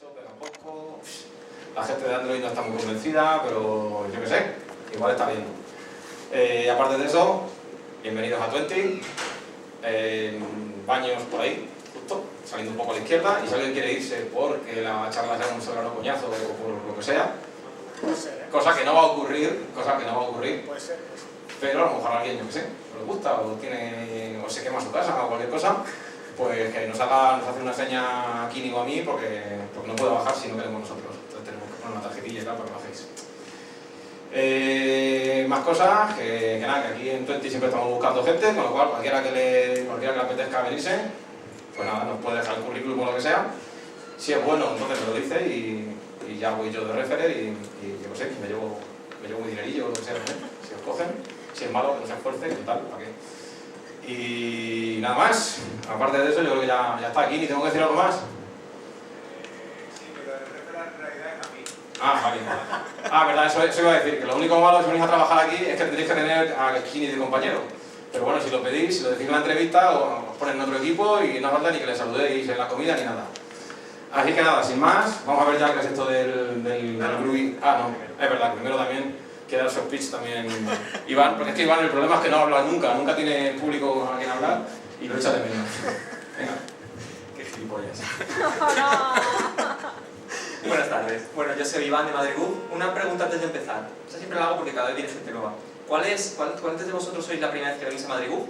mucho, pega poco. La gente de Android no está muy convencida, pero yo qué sé, igual está bien. Aparte de eso, bienvenidos a 20. Baños por ahí, justo, saliendo un poco a la izquierda. Y si alguien quiere irse porque la charla sea un sobrano coñazo o por lo que sea, cosa que no va a ocurrir, Puede ser. pero a lo mejor a alguien, yo qué sé, no le gusta o se quema su casa o cualquier cosa, pues que nos hace una seña a Kini o a mí porque no puede bajar si no queremos nosotros. Entonces tenemos que poner una tarjetilla y tal para que bajéis. Más cosas, que nada, que aquí en 20 siempre estamos buscando gente, con lo cual cualquiera que le apetezca venirse, pues nada, nos puede dejar el currículum o lo que sea. Si es bueno, entonces me lo dice y ya voy yo de referer y yo qué sé, me llevo un dinerillo o lo que sea, si os cogen. Si es malo, que no se esfuerce, total, ¿para qué? Y nada más. Aparte de eso, yo creo que ya está aquí. ¿Ni tengo que decir algo más? Sí, pero el referee en realidad es a mí. Vale. Verdad, eso iba a decir, que lo único malo si venís a trabajar aquí es que tendréis que tener a Kini de compañero. Pero bueno, si lo pedís, si lo decís en la entrevista, os ponen en otro equipo y no falta ni que le saludéis en la comida ni nada. Así que nada, sin más, vamos a ver ya qué es esto del Groovy. No, es verdad, primero también quiere dar su speech también Iván, porque es que Iván el problema es que no habla nunca tiene público a quien hablar y lo echa de menos. Venga, qué gilipollas. Buenas tardes. Bueno, yo soy Iván de Madrid Group. Una pregunta antes de empezar. Esta siempre la hago porque cada vez viene gente nueva. ¿Cuántos de vosotros sois la primera vez que venís a Madrid Group?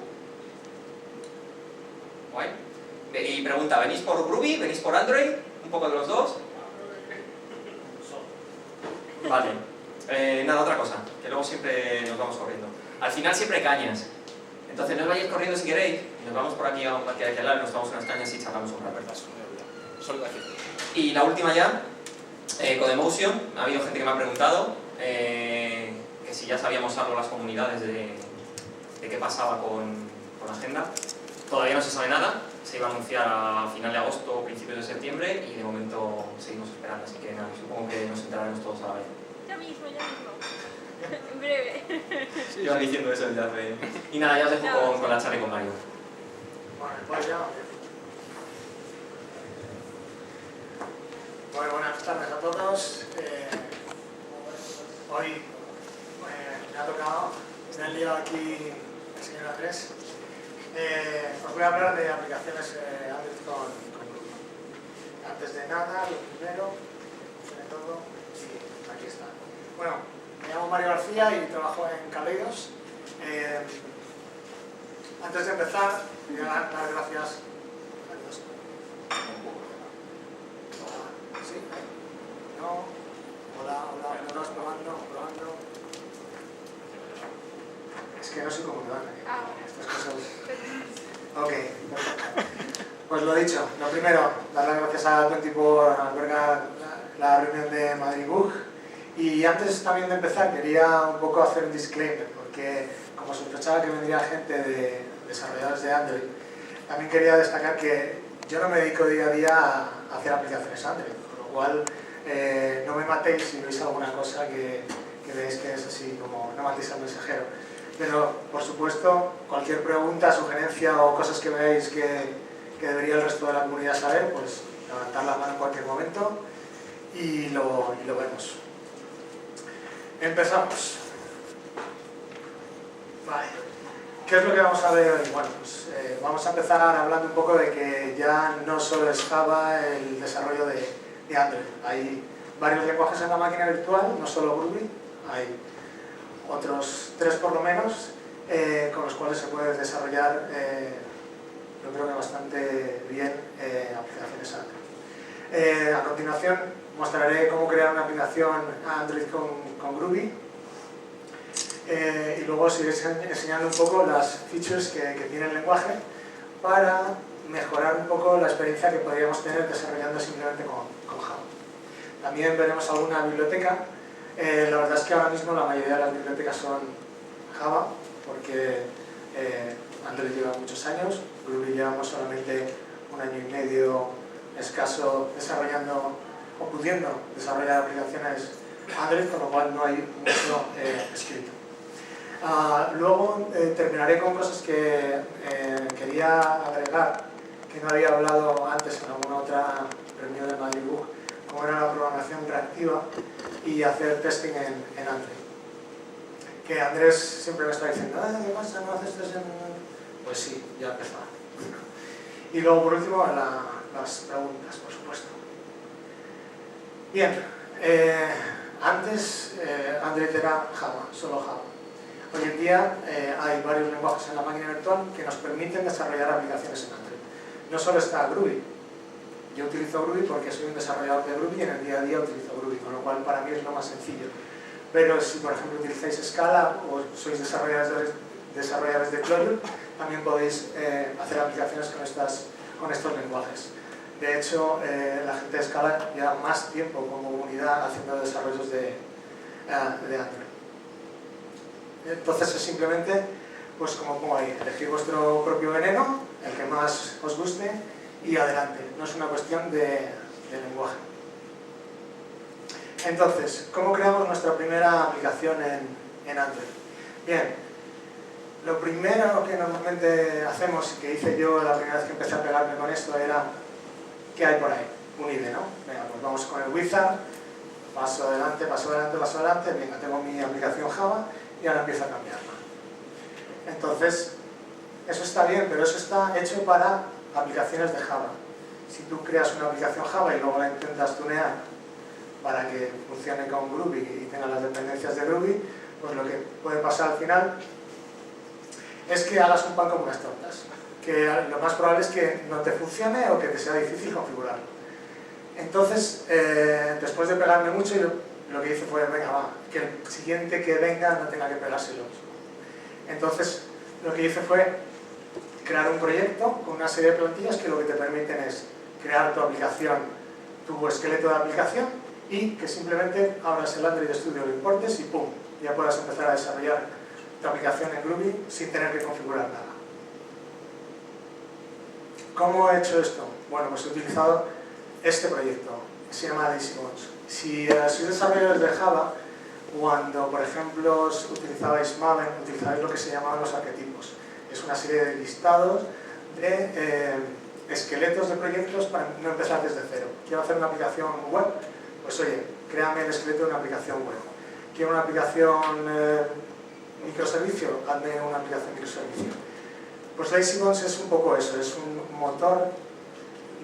Guay. Y pregunta, ¿venís por Groovy? ¿Venís por Android? ¿Un poco de los dos? Vale. Nada, otra cosa, que luego siempre nos vamos corriendo. Al final siempre hay cañas. Entonces no os vayáis corriendo si queréis. Nos vamos por aquí a un parque de aquí al lado, nos tomamos unas cañas y charlamos sobre la verdad. Y la última ya, Codemotion. Ha habido gente que me ha preguntado que si ya sabíamos algo las comunidades de qué pasaba con la agenda. Todavía no se sabe nada. Se iba a anunciar a final de agosto o principios de septiembre y de momento seguimos esperando. Así que nada, supongo que nos enteraremos todos a la vez. Ya mismo. En breve. Sí, yo diciendo eso ya hace... Y nada, ya os dejo con la charla y con Mario. Bueno, buenas tardes a todos. Hoy me ha tocado, me han liado aquí el señor Andrés. Os voy a hablar de aplicaciones Android con Groovy. Antes de nada, lo primero, sobre todo, sí, aquí está. Bueno, me llamo Mario García y trabajo en Kaleidos. Antes de empezar, voy a dar las gracias a Dios. ¿Sí? ¿No? Hola, probando. Es que no sé cómo me van estas cosas. Ok, pues lo dicho, lo primero, dar las gracias a 20 por albergar la reunión de Madrid Bug. Y antes también de empezar quería un poco hacer un disclaimer, porque como sospechaba que vendría gente de desarrolladores de Android, también quería destacar que yo no me dedico día a día a hacer aplicaciones Android, con lo cual no me matéis si veis alguna cosa que veis que es así como no matéis al mensajero. Pero, por supuesto, cualquier pregunta, sugerencia o cosas que veáis que debería el resto de la comunidad saber, pues levantad la mano en cualquier momento y lo vemos. Empezamos. Vale. ¿Qué es lo que vamos a ver hoy? Bueno, pues vamos a empezar hablando un poco de que ya no solo es Java el desarrollo de Android. Hay varios lenguajes en la máquina virtual, no solo Groovy, hay otros 3 por lo menos, con los cuales se puede desarrollar, yo creo que bastante bien, aplicaciones Android. A continuación mostraré cómo crear una aplicación Android con Groovy y luego os iré enseñando un poco las features que tiene el lenguaje para mejorar un poco la experiencia que podríamos tener desarrollando simplemente con Java. También veremos alguna biblioteca. La verdad es que ahora mismo la mayoría de las bibliotecas son Java, porque Android lleva muchos años, Groovy llevamos solamente 1 año y medio escaso desarrollando o pudiendo desarrollar aplicaciones Android, con lo cual no hay mucho escrito. Luego terminaré con cosas que quería agregar, que no había hablado antes en alguna otra reunión de Madrid Book, como era la programación reactiva y hacer testing en Android. Que Andrés siempre me está diciendo, ¿qué pasa? ¿No haces testing en...? Pues sí, ya empezó. Y luego, por último, las preguntas, por supuesto. Bien, antes Android era Java, solo Java. Hoy en día hay varios lenguajes en la máquina virtual que nos permiten desarrollar aplicaciones en Android. No solo está Groovy. Yo utilizo Groovy porque soy un desarrollador de Groovy y en el día a día utilizo Groovy, con lo cual para mí es lo más sencillo. Pero si, por ejemplo, utilizáis Scala o sois desarrolladores de Clojure, también podéis hacer aplicaciones con estos lenguajes. De hecho, la gente de Scala lleva más tiempo como comunidad haciendo desarrollos de Android. Entonces es simplemente, pues como pongo ahí, elegir vuestro propio veneno, el que más os guste, y adelante. No es una cuestión de lenguaje. Entonces, ¿cómo creamos nuestra primera aplicación en Android? Bien, lo primero que normalmente hacemos, y que hice yo la primera vez que empecé a pegarme con esto, era ¿qué hay por ahí? Un IDE, ¿no? Venga, pues vamos con el wizard, paso adelante, paso adelante, paso adelante, venga, tengo mi aplicación Java y ahora empiezo a cambiarla. Entonces, eso está bien, pero eso está hecho para aplicaciones de Java. Si tú creas una aplicación Java y luego la intentas tunear para que funcione con Groovy y tenga las dependencias de Groovy, pues lo que puede pasar al final es que hagas un pan como unas tortas. Que lo más probable es que no te funcione o que te sea difícil configurarlo. Entonces, después de pegarme mucho, lo que hice fue, venga, va, que el siguiente que venga no tenga que pegárselos. Entonces, lo que hice fue crear un proyecto con una serie de plantillas que lo que te permiten es crear tu aplicación, tu esqueleto de aplicación, y que simplemente abras el Android Studio, lo importes y ¡pum! Ya puedas empezar a desarrollar tu aplicación en Groovy sin tener que configurar nada. ¿Cómo he hecho esto? Bueno, pues he utilizado este proyecto, que se llama Lazybones. Si sois desarrolladores de Java, cuando, por ejemplo, utilizabais Maven, utilizabais lo que se llamaban los arquetipos. Es una serie de listados de esqueletos de proyectos para no empezar desde cero. Quiero hacer una aplicación web, pues oye, créame el esqueleto de una aplicación web. Quiero una aplicación microservicio, hazme una aplicación microservicio. Pues Lazybones es un poco eso, es un motor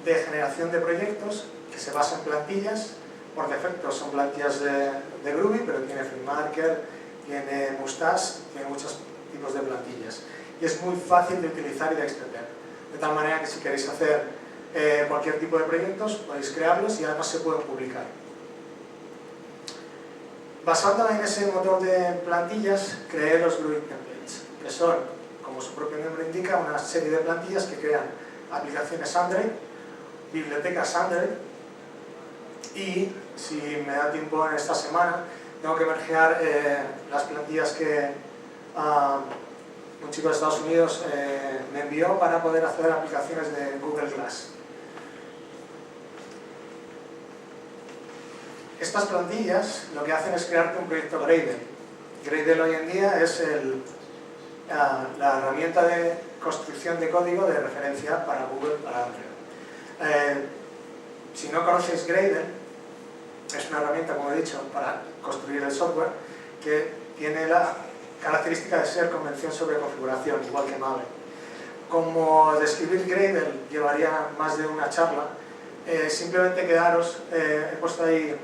de generación de proyectos que se basa en plantillas. Por defecto son plantillas de Groovy, pero tiene FreeMarker, tiene Mustache, tiene muchos tipos de plantillas. Y es muy fácil de utilizar y de extender. De tal manera que si queréis hacer cualquier tipo de proyectos, podéis crearlos y además se pueden publicar. Basándome en ese motor de plantillas, creé los Groovy Templates, que son, como su propio nombre indica, una serie de plantillas que crean aplicaciones Android, bibliotecas Android, y si me da tiempo en esta semana, tengo que mergear las plantillas que un chico de Estados Unidos me envió para poder hacer aplicaciones de Google Glass. Estas plantillas lo que hacen es crearte un proyecto Gradle. Gradle hoy en día es la herramienta de construcción de código de referencia para Google, para Android. Si no conocéis Gradle, es una herramienta, como he dicho, para construir el software que tiene la característica de ser convención sobre configuración, igual que Maven. Como describir Gradle llevaría más de una charla, simplemente quedaros, he puesto ahí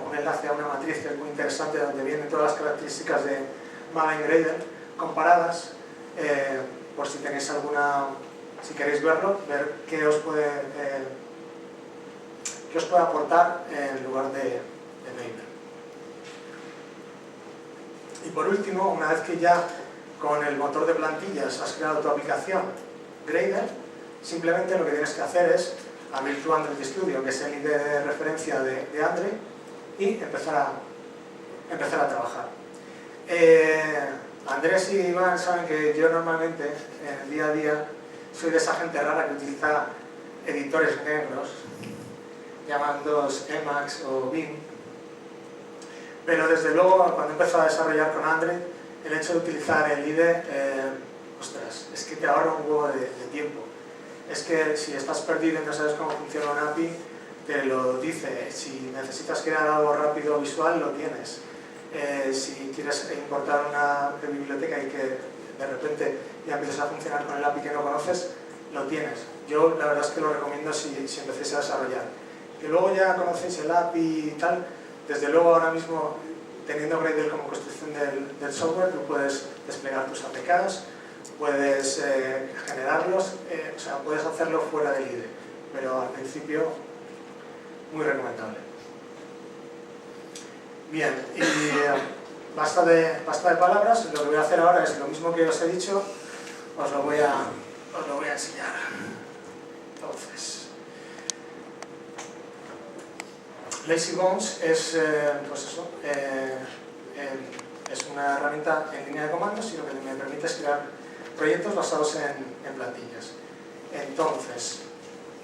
un enlace a una matriz que es muy interesante, donde vienen todas las características de Maven Gradle comparadas, por si tenéis alguna, si queréis verlo, ver qué os puede aportar en lugar de Gradle. Y por último, una vez que ya con el motor de plantillas has creado tu aplicación Gradle, simplemente lo que tienes que hacer es abrir tu Android Studio, que es el IDE de referencia de Android, y empezar a trabajar. Andrés y Iván saben que yo normalmente, en el día a día, soy de esa gente rara que utiliza editores negros, llamados Emacs o Vim, pero desde luego, cuando empecé a desarrollar con Android, el hecho de utilizar el IDE, ostras, es que te ahorra un huevo de tiempo. Es que si estás perdido y no sabes cómo funciona una API, te lo dice. Si necesitas crear algo rápido visual, lo tienes. Si quieres importar una biblioteca y que de repente ya empiezas a funcionar con el API que no conoces, lo tienes. Yo la verdad es que lo recomiendo si empecéis a desarrollar. Que luego ya conocéis el API y tal, desde luego ahora mismo, teniendo Gradle como construcción del software, tú puedes desplegar tus APKs, puedes generarlos, o sea, puedes hacerlo fuera del IDE, pero al principio muy recomendable. Bien, y basta de palabras. Lo que voy a hacer ahora es lo mismo que os he dicho, os lo voy a enseñar. Entonces, Lazybones es, pues eso, es una herramienta en línea de comandos y lo que me permite es crear proyectos basados en plantillas. Entonces,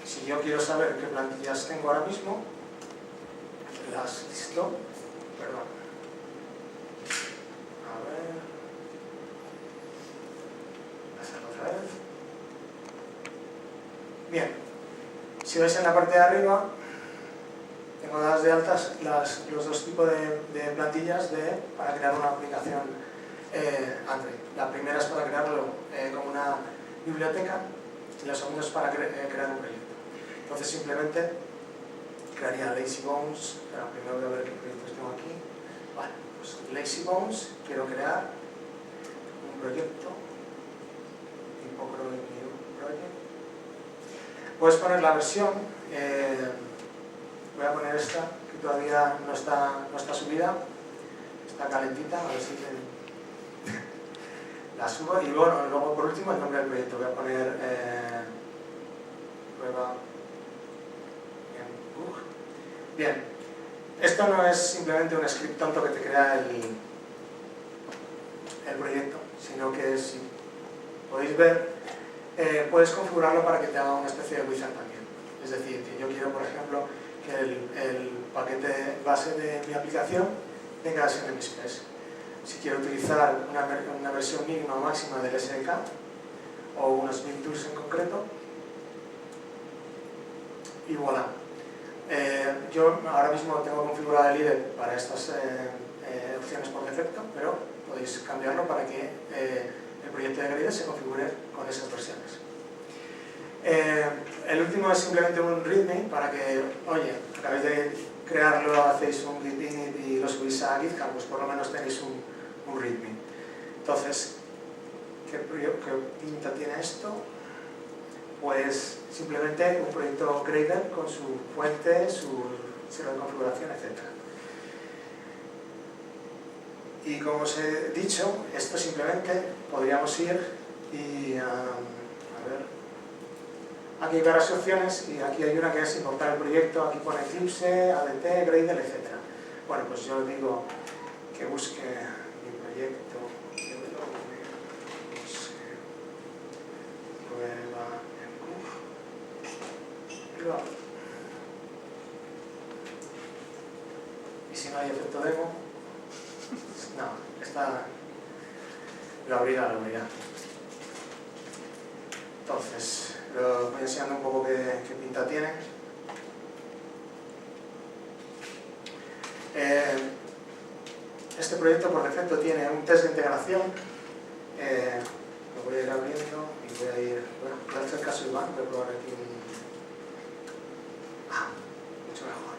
si yo quiero saber qué plantillas tengo ahora mismo, las listo. Perdón. A ver. Voy a hacerlo otra vez. Bien. Si veis en la parte de arriba, tengo dadas de altas los dos tipos de plantillas para crear una aplicación Android. La primera es para crearlo como una biblioteca y la segunda es para crear un proyecto. Entonces simplemente crearía Lazybones. Pero primero voy a ver qué proyectos tengo aquí. Vale, pues Lazybones, quiero crear un proyecto tipo New Project. Puedes poner la versión. Voy a poner esta, que todavía no está subida, está calentita, a ver si la subo. Y bueno, luego por último el nombre del proyecto, voy a poner prueba en Bug. Bien, esto no es simplemente un script tonto que te crea el proyecto, sino que si podéis ver, puedes configurarlo para que te haga una especie de wizard también. Es decir, que yo quiero, por ejemplo, que el paquete base de mi aplicación tenga versión Express. Si quiero utilizar una versión mínima o máxima del SDK o unos build tools en concreto, y voilà. Yo ahora mismo tengo configurado el IDE para estas opciones por defecto, pero podéis cambiarlo para que el proyecto de Gradle se configure con esas versiones. El último es simplemente un readme para que, oye, acabáis de crearlo, hacéis un git init y lo subís a GitHub, pues por lo menos tenéis un readme. Entonces, ¿qué pinta tiene esto? Pues simplemente un proyecto Gradle con su fuente, su server de configuración, etc. Y como os he dicho, esto simplemente podríamos ir y a ver. Aquí hay varias opciones y aquí hay una que es importar el proyecto, aquí pone Eclipse, ADT, Gradle, etc. Bueno, pues yo digo que busque mi proyecto, prueba en Bug, y lo abro. Y si no hay efecto demo, no, esta lo abrirá. Entonces, lo voy enseñando un poco qué pinta tiene. Este proyecto por defecto tiene un test de integración. Lo voy a ir abriendo y voy a hacer caso de Iván, voy a probar aquí mucho mejor.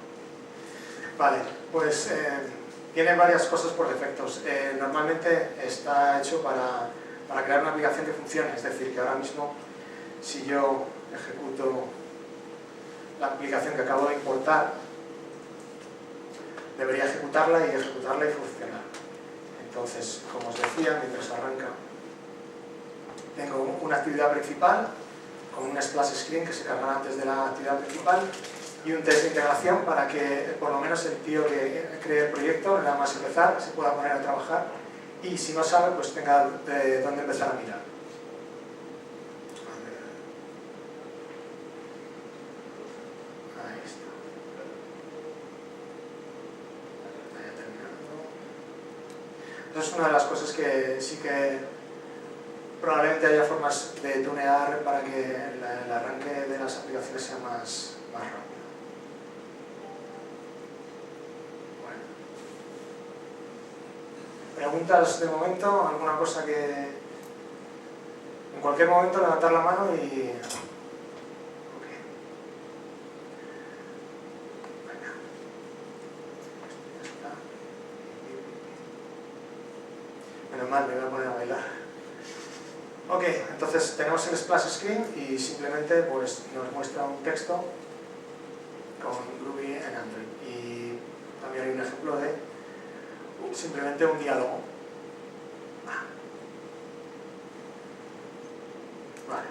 Vale, pues tiene varias cosas por defectos. Normalmente está hecho para crear una aplicación que funcione, es decir, que ahora mismo si yo ejecuto la aplicación que acabo de importar, debería ejecutarla y funcionar. Entonces, como os decía, mientras arranca, tengo una actividad principal con un splash screen que se cargará antes de la actividad principal y un test de integración para que por lo menos el tío que cree el proyecto, nada más empezar, se pueda poner a trabajar y si no sabe, pues tenga de dónde empezar a mirar. Entonces, una de las cosas que sí que probablemente haya formas de tunear para que el arranque de las aplicaciones sea más rápido. ¿Preguntas de momento? ¿Alguna cosa que...? En cualquier momento levantar la mano y... Menos mal, me voy a poner a bailar. Ok, entonces tenemos el splash screen y simplemente pues, nos muestra un texto con Groovy en Android. Y también hay un ejemplo de simplemente un diálogo. Vale.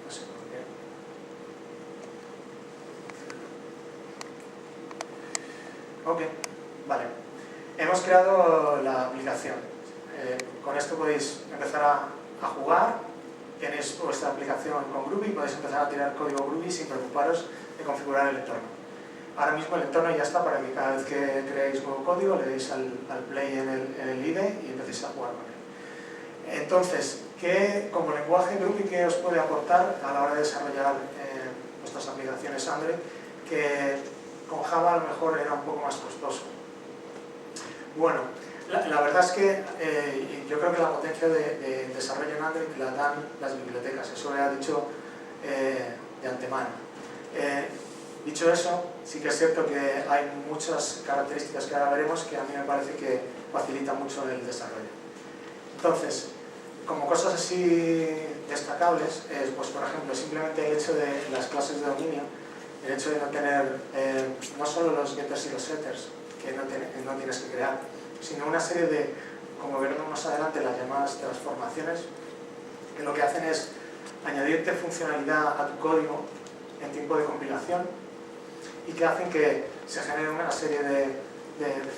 No sé por qué. Ok, vale. Hemos creado la aplicación. Con esto podéis empezar a jugar. Tenéis vuestra aplicación con Groovy, podéis empezar a tirar código Groovy sin preocuparos de configurar el entorno. Ahora mismo el entorno ya está para que cada vez que creéis nuevo código le deis al play en el IDE y empecéis a jugar con él. Entonces, como lenguaje Groovy, ¿qué os puede aportar a la hora de desarrollar vuestras aplicaciones Android? Que con Java a lo mejor era un poco más costoso. Bueno, la verdad es que yo creo que la potencia de desarrollo en Android la dan las bibliotecas, eso lo he dicho de antemano. Dicho eso, sí que es cierto que hay muchas características que ahora veremos que a mí me parece que facilitan mucho el desarrollo. Entonces, como cosas así destacables, pues por ejemplo, simplemente el hecho de las clases de dominio, el hecho de no tener no solo los getters y los setters, que no tienes que crear, sino una serie de, como veremos más adelante, las llamadas transformaciones, que lo que hacen es añadirte funcionalidad a tu código en tiempo de compilación y que hacen que se genere una serie de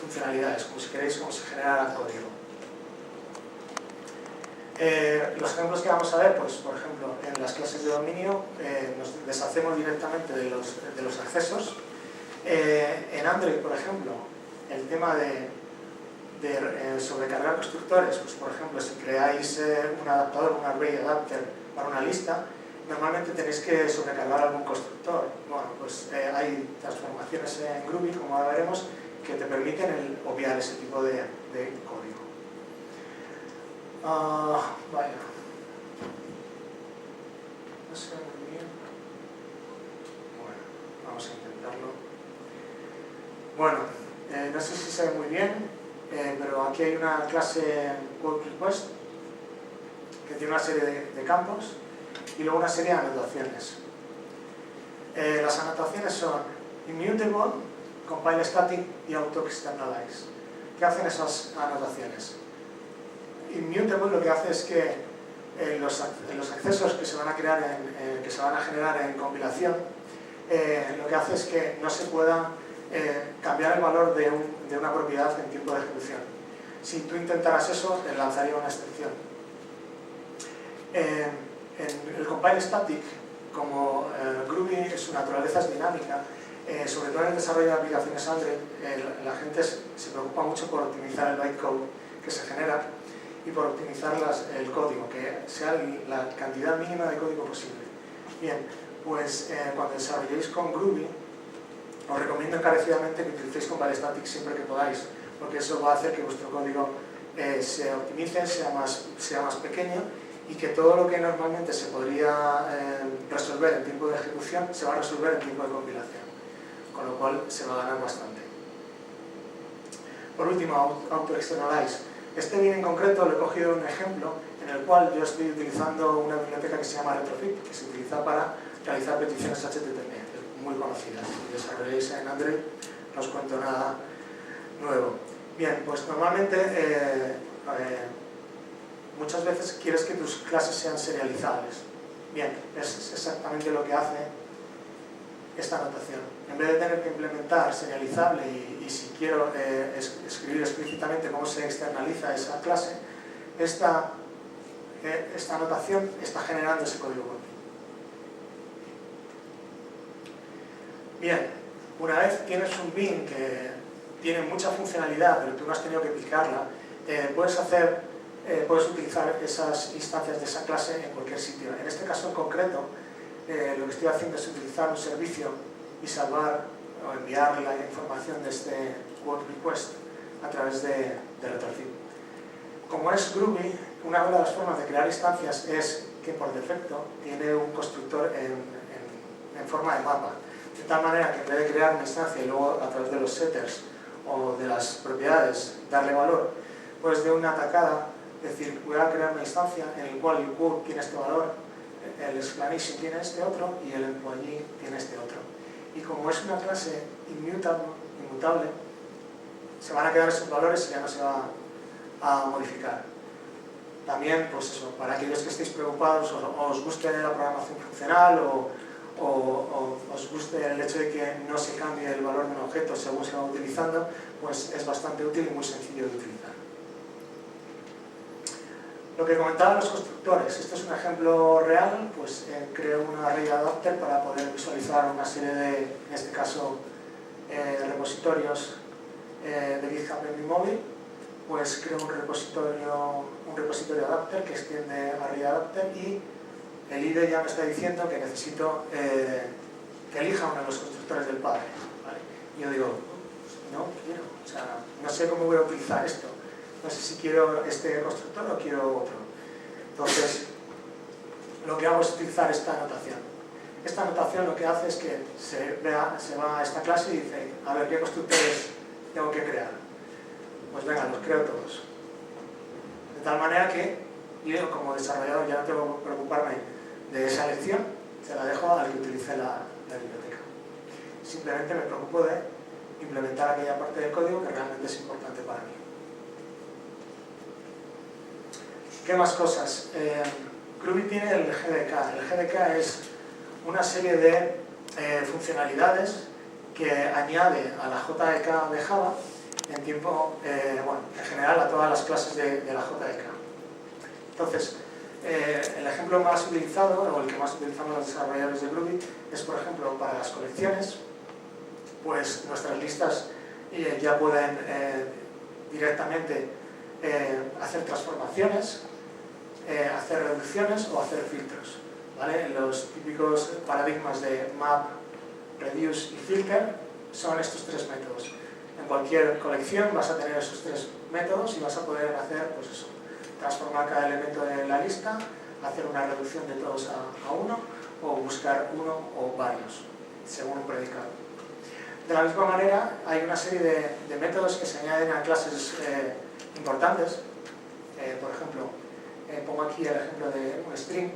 funcionalidades, como si queréis, como si generara el código. Los ejemplos que vamos a ver, pues por ejemplo, en las clases de dominio nos deshacemos directamente de los accesos. En Android, por ejemplo, el tema de sobrecargar constructores, pues por ejemplo, si creáis un adaptador, un array adapter para una lista, normalmente tenéis que sobrecargar algún constructor. Bueno, pues hay transformaciones en Groovy, como ahora veremos, que te permiten obviar ese tipo de código. Vaya. No sé muy bien. Bueno, vamos a intentarlo. Bueno, no sé si se ve muy bien, pero aquí hay una clase Code Request que tiene una serie de campos y luego una serie de anotaciones. Las anotaciones son Immutable, Compile Static y Auto Externalize. ¿Qué hacen esas anotaciones? Immutable lo que hace es que los accesos que se van a crear que se van a generar en compilación, lo que hace es que no se pueda cambiar el valor de una propiedad en tiempo de ejecución. Si tú intentaras eso, te lanzaría una excepción. En el compile static, como Groovy su naturaleza es dinámica, sobre todo en el desarrollo de aplicaciones Android, la gente se preocupa mucho por optimizar el bytecode que se genera y por optimizar el código, que sea la cantidad mínima de código posible. Bien, pues cuando desarrolléis con Groovy, os recomiendo encarecidamente que utilicéis compile static siempre que podáis, porque eso va a hacer que vuestro código se optimice, sea más pequeño y que todo lo que normalmente se podría resolver en tiempo de ejecución se va a resolver en tiempo de compilación, con lo cual se va a ganar bastante. Por último, Auto Externalize. Este bien en concreto lo he cogido un ejemplo en el cual yo estoy utilizando una biblioteca que se llama Retrofit, que se utiliza para realizar peticiones HTTP, es muy conocida. Si desarrolláis en Android no os cuento nada nuevo. Bien, pues normalmente muchas veces quieres que tus clases sean serializables. Bien, es exactamente lo que hace esta notación. En vez de tener que implementar serializable y si quiero escribir explícitamente cómo se externaliza esa clase, esta notación está generando ese código por mí. Bien, una vez tienes un bin que tiene mucha funcionalidad, pero tú no has tenido que picarla, puedes utilizar esas instancias de esa clase en cualquier sitio. En este caso en concreto, lo que estoy haciendo es utilizar un servicio y salvar o enviar la información de este quote request a través de Retrofit. Como es Groovy, una de las formas de crear instancias es que por defecto tiene un constructor en forma de mapa. De tal manera que en vez de crear una instancia y luego a través de los setters o de las propiedades darle valor, pues de una tacada decir, voy a crear una instancia en la cual el quote tiene este valor, el explanation tiene este otro y el employee tiene este otro. Y como es una clase inmutable, se van a quedar esos valores y ya no se va a modificar. También, pues eso, para aquellos que estéis preocupados o os guste la programación funcional o os guste el hecho de que no se cambie el valor de un objeto según se va utilizando, pues es bastante útil y muy sencillo de utilizar. Lo que comentaban los constructores, este es un ejemplo real, pues creo un array adapter para poder visualizar una serie de, en este caso, repositorios de GitHub en mi móvil. Pues creo un repositorio adapter que extiende array adapter y el IDE ya me está diciendo que necesito que elija uno de los constructores del padre, ¿vale? Y yo digo, no quiero, o sea, no sé cómo voy a utilizar esto. No sé si quiero este constructor o quiero otro. Entonces, lo que hago es utilizar esta anotación. Esta anotación lo que hace es que se va a esta clase y dice, a ver, ¿qué constructores tengo que crear? Pues venga, los creo todos. De tal manera que yo como desarrollador ya no tengo que preocuparme de esa elección, se la dejo al que utilice la biblioteca. Simplemente me preocupo de implementar aquella parte del código que realmente es importante para mí. ¿Qué más cosas? Groovy tiene el GDK. El GDK es una serie de funcionalidades que añade a la JDK de Java en tiempo, en general a todas las clases de la JDK. Entonces, el ejemplo más utilizado, o el que más utilizamos los desarrolladores de Groovy, es por ejemplo para las colecciones, pues nuestras listas ya pueden directamente hacer transformaciones, hacer reducciones o hacer filtros, ¿vale? Los típicos paradigmas de map, reduce y filter son estos tres métodos. En cualquier colección vas a tener esos tres métodos y vas a poder hacer, pues eso, transformar cada elemento de la lista, hacer una reducción de todos a uno o buscar uno o varios, según un predicado. De la misma manera, hay una serie de métodos que se añaden a clases importantes. Por ejemplo, pongo aquí el ejemplo de un string.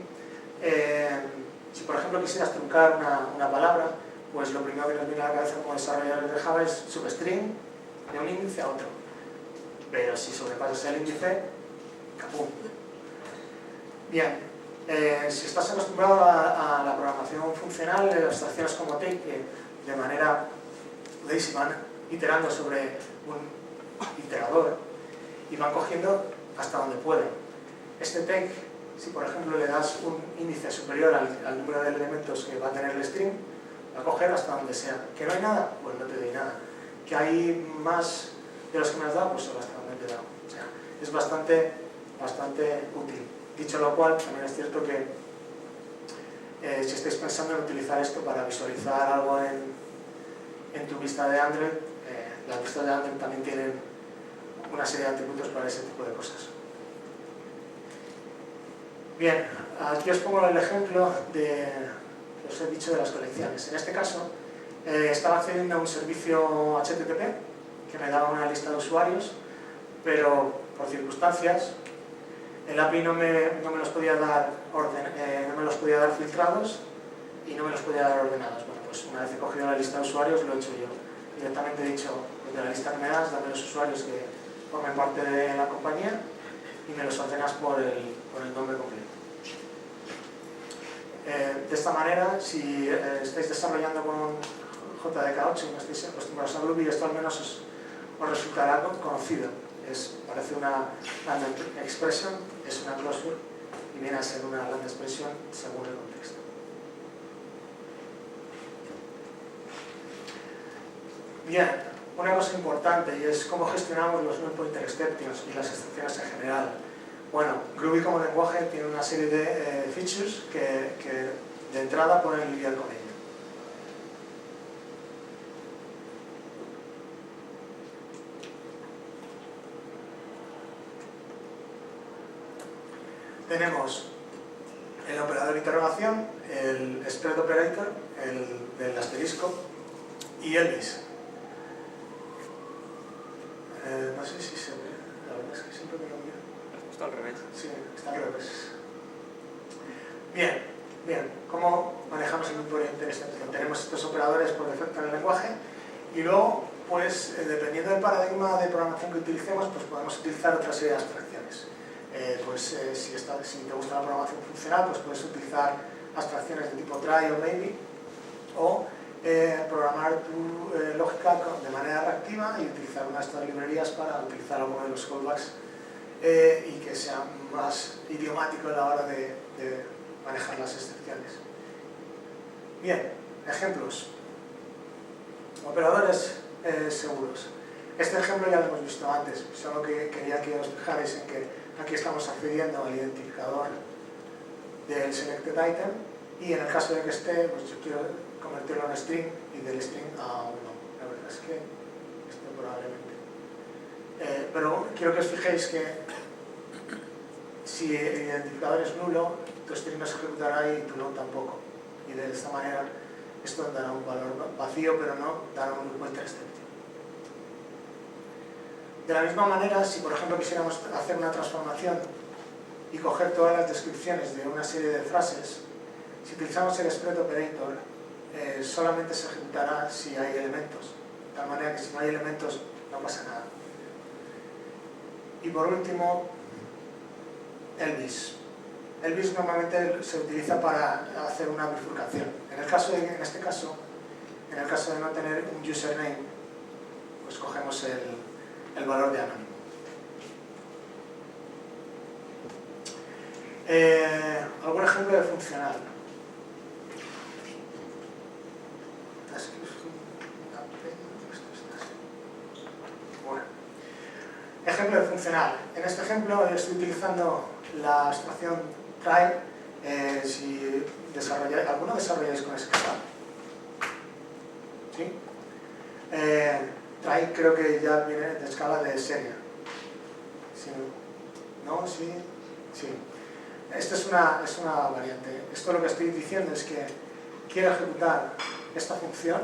Si por ejemplo quisieras truncar una palabra, pues lo primero que nos viene a la cabeza como desarrolladores de Java es substring de un índice a otro. Pero si sobrepasas el índice, ¡capum! Bien, si estás acostumbrado a la programación funcional, abstracciones como take, que de manera lazy van iterando sobre un iterador y van cogiendo hasta donde pueden. Este take, si por ejemplo le das un índice superior al número de elementos que va a tener el string, va a coger hasta donde sea. ¿Que no hay nada? Pues no te doy nada. ¿Que hay más de los que me has dado? Pues solo hasta donde te he dado. O sea, es bastante útil. Dicho lo cual, también es cierto que si estáis pensando en utilizar esto para visualizar algo en tu vista de Android, las vistas de Android también tienen una serie de atributos para ese tipo de cosas. Bien, aquí os pongo el ejemplo que os he dicho de las colecciones. En este caso, estaba accediendo a un servicio HTTP que me daba una lista de usuarios, pero por circunstancias el API no me los podía dar no me los podía dar filtrados y no me los podía dar ordenados. Bueno, pues una vez he cogido la lista de usuarios, lo he hecho yo. Directamente he dicho, pues de la lista que me das, dame los usuarios que formen parte de la compañía y me los ordenas por el nombre completo. De esta manera, si estáis desarrollando con JDK8 y no estáis acostumbrados a Groovy, esto al menos os resultará conocido. Parece una land expression, es una closure y viene a ser una land expression según el contexto. Bien, una cosa importante, y es cómo gestionamos los null pointer exceptions y las excepciones en general. Bueno, Groovy como lenguaje tiene una serie de features que de entrada pueden lidiar con ello. Tenemos el operador de interrogación, el spread operator, el del asterisco y Elvis. No sé si se ve, la verdad es que siempre me lo miro. Está al revés. Sí, está al revés. Bien, ¿cómo manejamos el null pointer exception? Tenemos estos operadores por defecto en el lenguaje y luego, pues, dependiendo del paradigma de programación que utilicemos, pues podemos utilizar otra serie de abstracciones. Si te gusta la programación funcional, pues puedes utilizar abstracciones de tipo try o maybe, o programar tu lógica de manera reactiva y utilizar una de estas librerías para utilizar alguno de los callbacks y que sea más idiomático a la hora de manejar las excepciones. Bien, ejemplos. Operadores seguros. Este ejemplo ya lo hemos visto antes, solo que quería que os fijarais en que aquí estamos accediendo al identificador del selected item y en el caso de que esté, pues yo quiero convertirlo en string y del string a 1. La verdad es que esto probablemente. Pero quiero que os fijéis que si el identificador es nulo, tu string no se ejecutará y tu no tampoco. Y de esta manera esto dará un valor vacío, pero no dará un null pointer exception. De la misma manera, si por ejemplo quisiéramos hacer una transformación y coger todas las descripciones de una serie de frases, si utilizamos el spread operator, solamente se ejecutará si hay elementos, de tal manera que si no hay elementos no pasa nada. Y por último, Elvis. Elvis normalmente se utiliza para hacer una bifurcación. En este caso, en el caso de no tener un username, pues cogemos el valor de anónimo. ¿Algún ejemplo de funcional? Bueno, ejemplo de funcional. En este ejemplo estoy utilizando la abstracción try. Si ¿alguno desarrolláis con Scala? ¿Sí? Try creo que ya viene de escala de serie. ¿Sí? ¿No? ¿Sí? Sí. Esta es una variante. Esto lo que estoy diciendo es que quiero ejecutar esta función.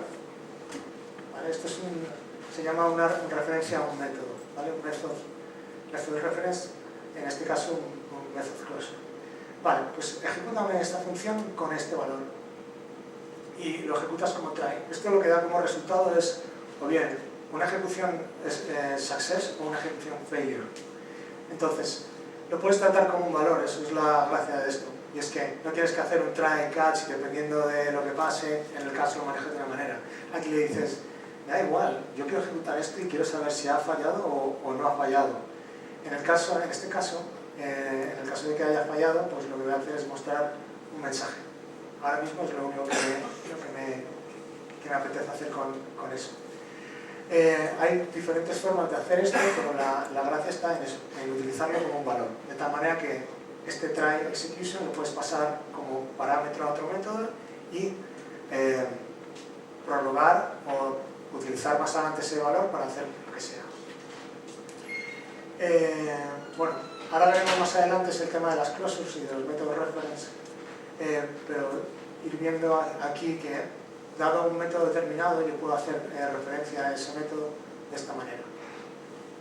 ¿Vale? Esto se llama una referencia a un método. ¿Vale? Un method reference, en este caso un method closure. Vale, pues ejecútame esta función con este valor. Y lo ejecutas como try. Esto lo que da como resultado es, o bien, una ejecución success o una ejecución failure. Entonces, lo puedes tratar como un valor, eso es la gracia de esto. Y es que no tienes que hacer un try catch y dependiendo de lo que pase, en el caso lo manejas de una manera. Aquí le dices, me da igual, yo quiero ejecutar esto y quiero saber si ha fallado o no ha fallado. En este caso, en el caso de que haya fallado, pues lo que voy a hacer es mostrar un mensaje. Ahora mismo es lo único que me apetece hacer con eso. Hay diferentes formas de hacer esto, pero la gracia está en eso, en utilizarlo como un valor. De tal manera que este try execution lo puedes pasar como parámetro a otro método y prorrogar o utilizar más adelante ese valor para hacer lo que sea. Bueno, ahora veremos más adelante es el tema de las closures y de los métodos reference, pero ir viendo aquí que dado un método determinado, yo puedo hacer referencia a ese método de esta manera.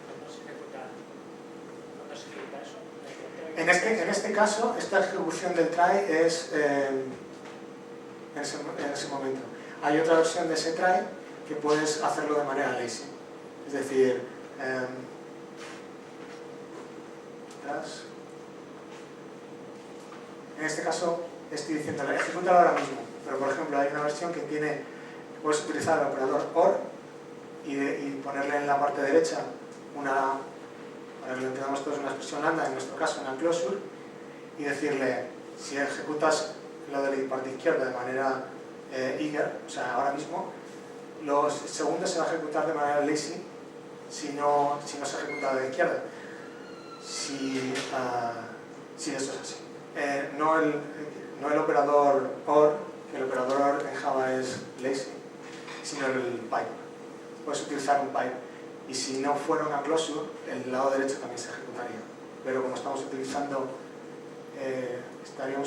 ¿Cómo se ejecuta eso? En este caso, esta ejecución del try es en ese momento. Hay otra versión de ese try que puedes hacerlo de manera lazy. Es decir, en este caso estoy diciendo, ejecútalo ahora mismo. Pero por ejemplo hay una versión que puedes utilizar el operador OR y ponerle en la parte derecha para que lo entendamos todos, una expresión lambda, en nuestro caso una closure, y decirle, si ejecutas lo de la parte izquierda de manera eager, o sea ahora mismo, Los segundos se va a ejecutar de manera lazy si no se ejecuta de la izquierda. Si eso es así. No el operador OR, que el operador OR en Java es lazy, sino el pipe. Puedes utilizar un pipe. Y si no fuera una closure, el lado derecho también se ejecutaría. Pero como estaríamos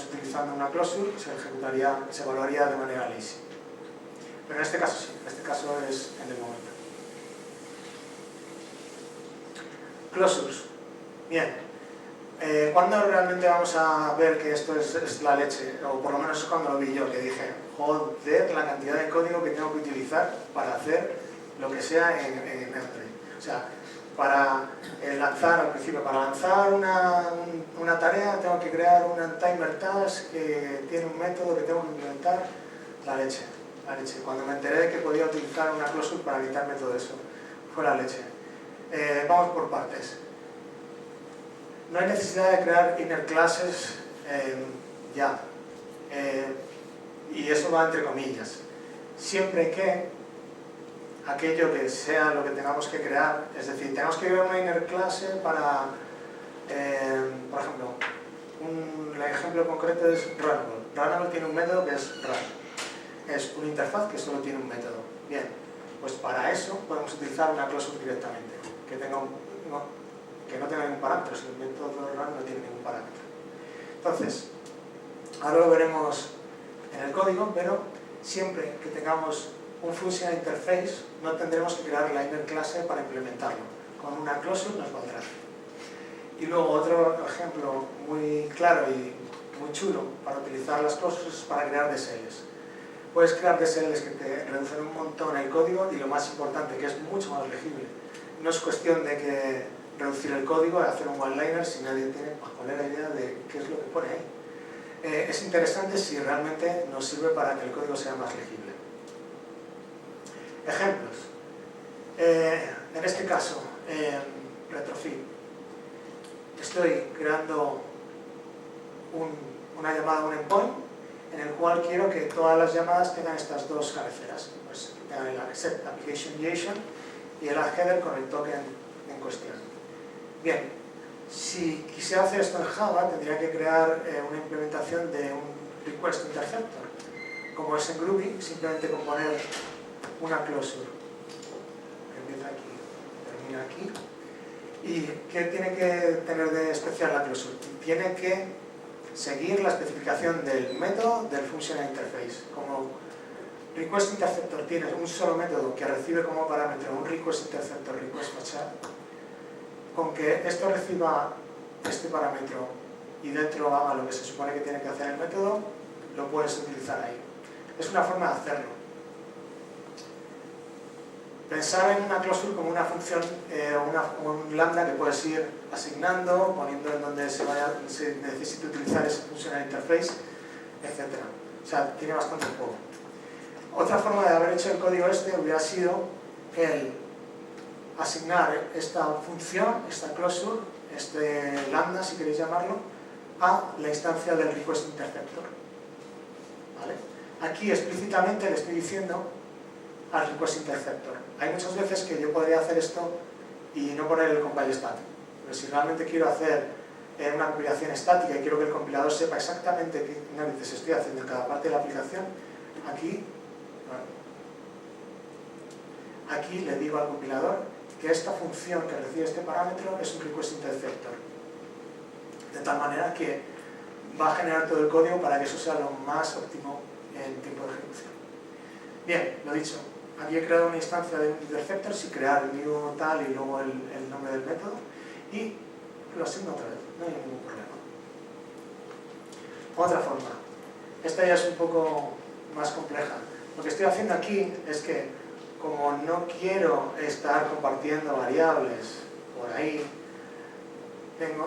utilizando una closure, se evaluaría de manera lazy. Pero en este caso sí, en este caso es en el momento. Closures. Bien. ¿Cuándo realmente vamos a ver que esto es la leche? O por lo menos es cuando lo vi yo, que dije, joder, la cantidad de código que tengo que utilizar para hacer lo que sea en AirPlay. O sea, para lanzar al principio, para lanzar una tarea tengo que crear un timer task que tiene un método que tengo que implementar. La leche. Cuando me enteré de que podía utilizar una closure para evitarme todo eso, fue la leche. Vamos por partes. No hay necesidad de crear inner classes ya. Y eso va entre comillas. Siempre que aquello que sea lo que tengamos que crear, es decir, tenemos que crear una inner clase para, por ejemplo, el ejemplo concreto es Runnable. Runnable tiene un método que es run. Es una interfaz que solo tiene un método. Bien, pues para eso podemos utilizar una closure directamente, que no tenga ningún parámetro, si el método run no tiene ningún parámetro. Entonces, ahora lo veremos en el código, pero siempre que tengamos un functional interface no tendremos que crear la inner clase para implementarlo. Con una closure nos valdrá. Y luego otro ejemplo muy claro y muy chulo para utilizar las closures es para crear DSLs. Puedes crear DSLs que te reducen un montón el código y lo más importante, que es mucho más legible. No es cuestión de que reducir el código y hacer un one-liner si nadie tiene la idea de qué es lo que pone ahí. Es interesante si realmente nos sirve para que el código sea más legible. Ejemplos. En este caso, retrofit. Estoy creando una llamada a un endpoint en el cual quiero que todas las llamadas tengan estas dos cabeceras. Pues tengan el accept application JSON y el add header con el token en cuestión. Bien, si quisiera hacer esto en Java, tendría que crear una implementación de un request interceptor. Como es en Groovy, simplemente con poner una closure. Empieza aquí, termina aquí. ¿Y qué tiene que tener de especial la closure? Tiene que seguir la especificación del método del functional interface. Como request interceptor tiene un solo método que recibe como parámetro un request interceptor, request matchup, con que esto reciba este parámetro y dentro haga lo que se supone que tiene que hacer el método, lo puedes utilizar ahí. Es una forma de hacerlo. Pensar en una closure como una función un lambda que puedes ir asignando, poniendo en donde se necesite utilizar ese functional interface, etc. O sea, tiene bastante juego. Otra forma de haber hecho el código este hubiera sido el asignar esta función, esta closure, este lambda, si queréis llamarlo, a la instancia del request interceptor. ¿Vale? Aquí explícitamente le estoy diciendo al request interceptor. Hay muchas veces que yo podría hacer esto y no poner el compile stat. Pero si realmente quiero hacer una compilación estática y quiero que el compilador sepa exactamente qué narices estoy haciendo en cada parte de la aplicación, aquí le digo al compilador que esta función que recibe este parámetro es un request interceptor. De tal manera que va a generar todo el código para que eso sea lo más óptimo en tiempo de ejecución. Bien, lo dicho. Aquí he creado una instancia de un interceptor sin crear new tal y luego el nombre del método y lo asigno otra vez, no hay ningún problema. Otra forma, esta ya es un poco más compleja. Lo que estoy haciendo aquí es que, como no quiero estar compartiendo variables por ahí,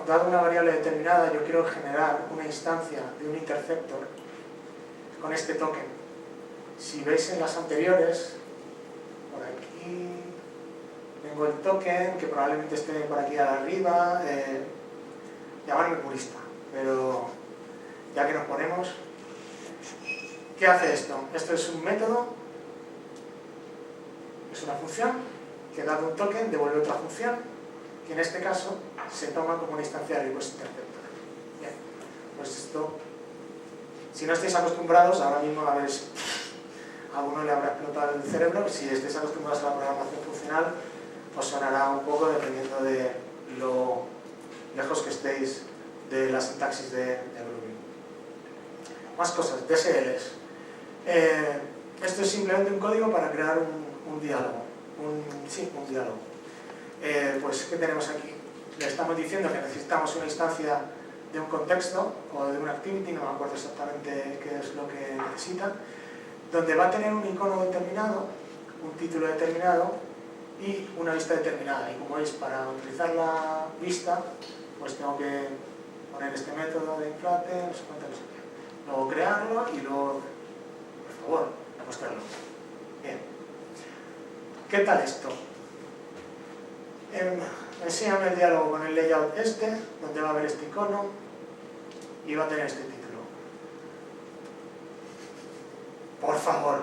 dado una variable determinada, yo quiero generar una instancia de un interceptor con este token. Si veis en las anteriores, por aquí tengo el token que probablemente esté por aquí arriba, llamarme purista, pero ya que nos ponemos, ¿qué hace esto? Esto es un método Es una función que dado un token devuelve otra función, que en este caso se toma como una instancia de request interceptor. Bien, pues esto, si no estáis acostumbrados, ahora mismo a ver si a uno le habrá explotado el cerebro. Si estáis acostumbrados a la programación funcional, os sonará un poco dependiendo de lo lejos que estéis de la sintaxis de Groovy. Más cosas, DSLs. Esto es simplemente un código para crear un diálogo. Un diálogo. Pues, ¿qué tenemos aquí? Le estamos diciendo que necesitamos una instancia de un contexto o de una activity, no me acuerdo exactamente qué es lo que necesita, donde va a tener un icono determinado, un título determinado y una vista determinada. Y como veis, para utilizar la vista, pues tengo que poner este método de inflate, no sé cuánto, no sé qué. Luego crearlo y luego, por favor, mostrarlo. Bien. ¿Qué tal esto? Enséñame el diálogo con el layout este, donde va a haber este icono y va a tener este título. Por favor.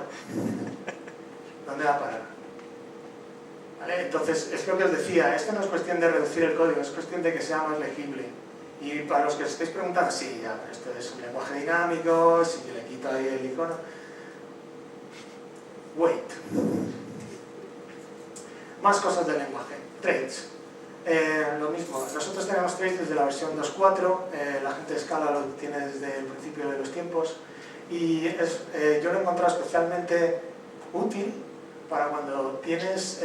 ¿Dónde va a parar? ¿Vale? Entonces, es lo que os decía, esto no es cuestión de reducir el código, es cuestión de que sea más legible. Y para los que os estéis preguntando, sí, ya, pero esto es un lenguaje dinámico, si yo le quito ahí el icono. Wait. Más cosas del lenguaje. Traits. Lo mismo, nosotros tenemos traits desde la versión 2.4, la gente de Scala lo tiene desde el principio de los tiempos, y yo lo he encontrado especialmente útil para cuando tienes...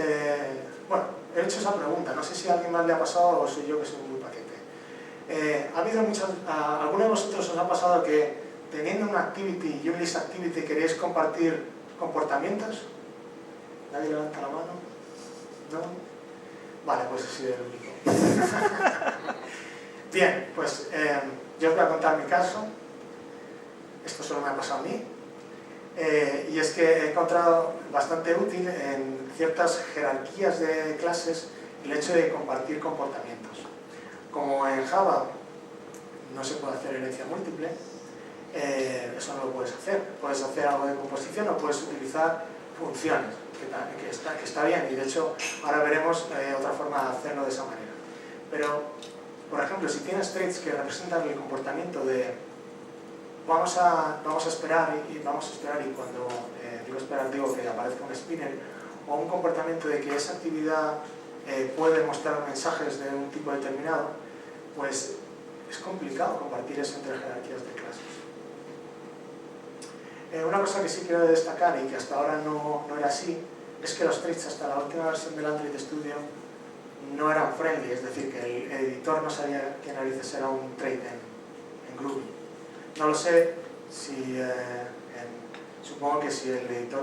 bueno, he hecho esa pregunta, no sé si a alguien más le ha pasado o soy yo que soy muy paquete. Ha habido ¿a alguno de vosotros os ha pasado que teniendo una activity y un list activity queréis compartir comportamientos? ¿Nadie levanta la mano? ¿No? Vale, pues he sido el único. Bien, pues yo os voy a contar mi caso. Esto solo me ha pasado a mí. Y es que he encontrado bastante útil en ciertas jerarquías de clases el hecho de compartir comportamientos. Como en Java no se puede hacer herencia múltiple, eso no lo puedes hacer. Puedes hacer algo de composición o puedes utilizar funciones, que está bien, y de hecho ahora veremos otra forma de hacerlo de esa manera. Pero, por ejemplo, si tienes traits que representan el comportamiento de vamos a esperar y cuando digo esperar digo que aparezca un spinner, o un comportamiento de que esa actividad puede mostrar mensajes de un tipo determinado, pues es complicado compartir eso entre jerarquías de clases. Una cosa que sí quiero destacar y que hasta ahora no era así, es que los traits hasta la última versión del Android Studio no eran friendly, es decir, que el editor no sabía qué narices era un trait en Groovy. No lo sé, supongo que si el editor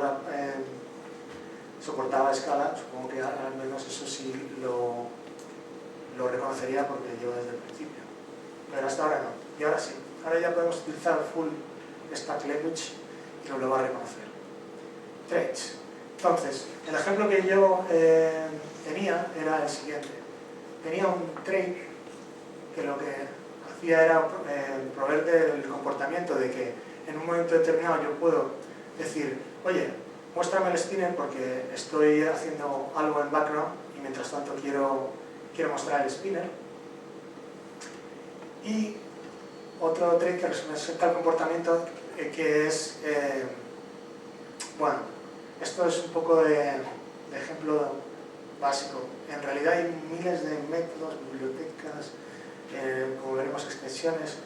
soportaba Scala, supongo que al menos eso sí lo reconocería porque yo desde el principio. Pero hasta ahora no, y ahora sí. Ahora ya podemos utilizar full stack language y lo va a reconocer. Traits. Entonces, el ejemplo que yo tenía era el siguiente. Tenía un trait que lo que hacía era proveer el comportamiento de que en un momento determinado yo puedo decir, oye, muéstrame el spinner porque estoy haciendo algo en background y mientras tanto quiero mostrar el spinner. Y otro trait que representa el comportamiento que es, bueno, esto es un poco de ejemplo básico. En realidad hay miles de métodos, bibliotecas, como veremos extensiones,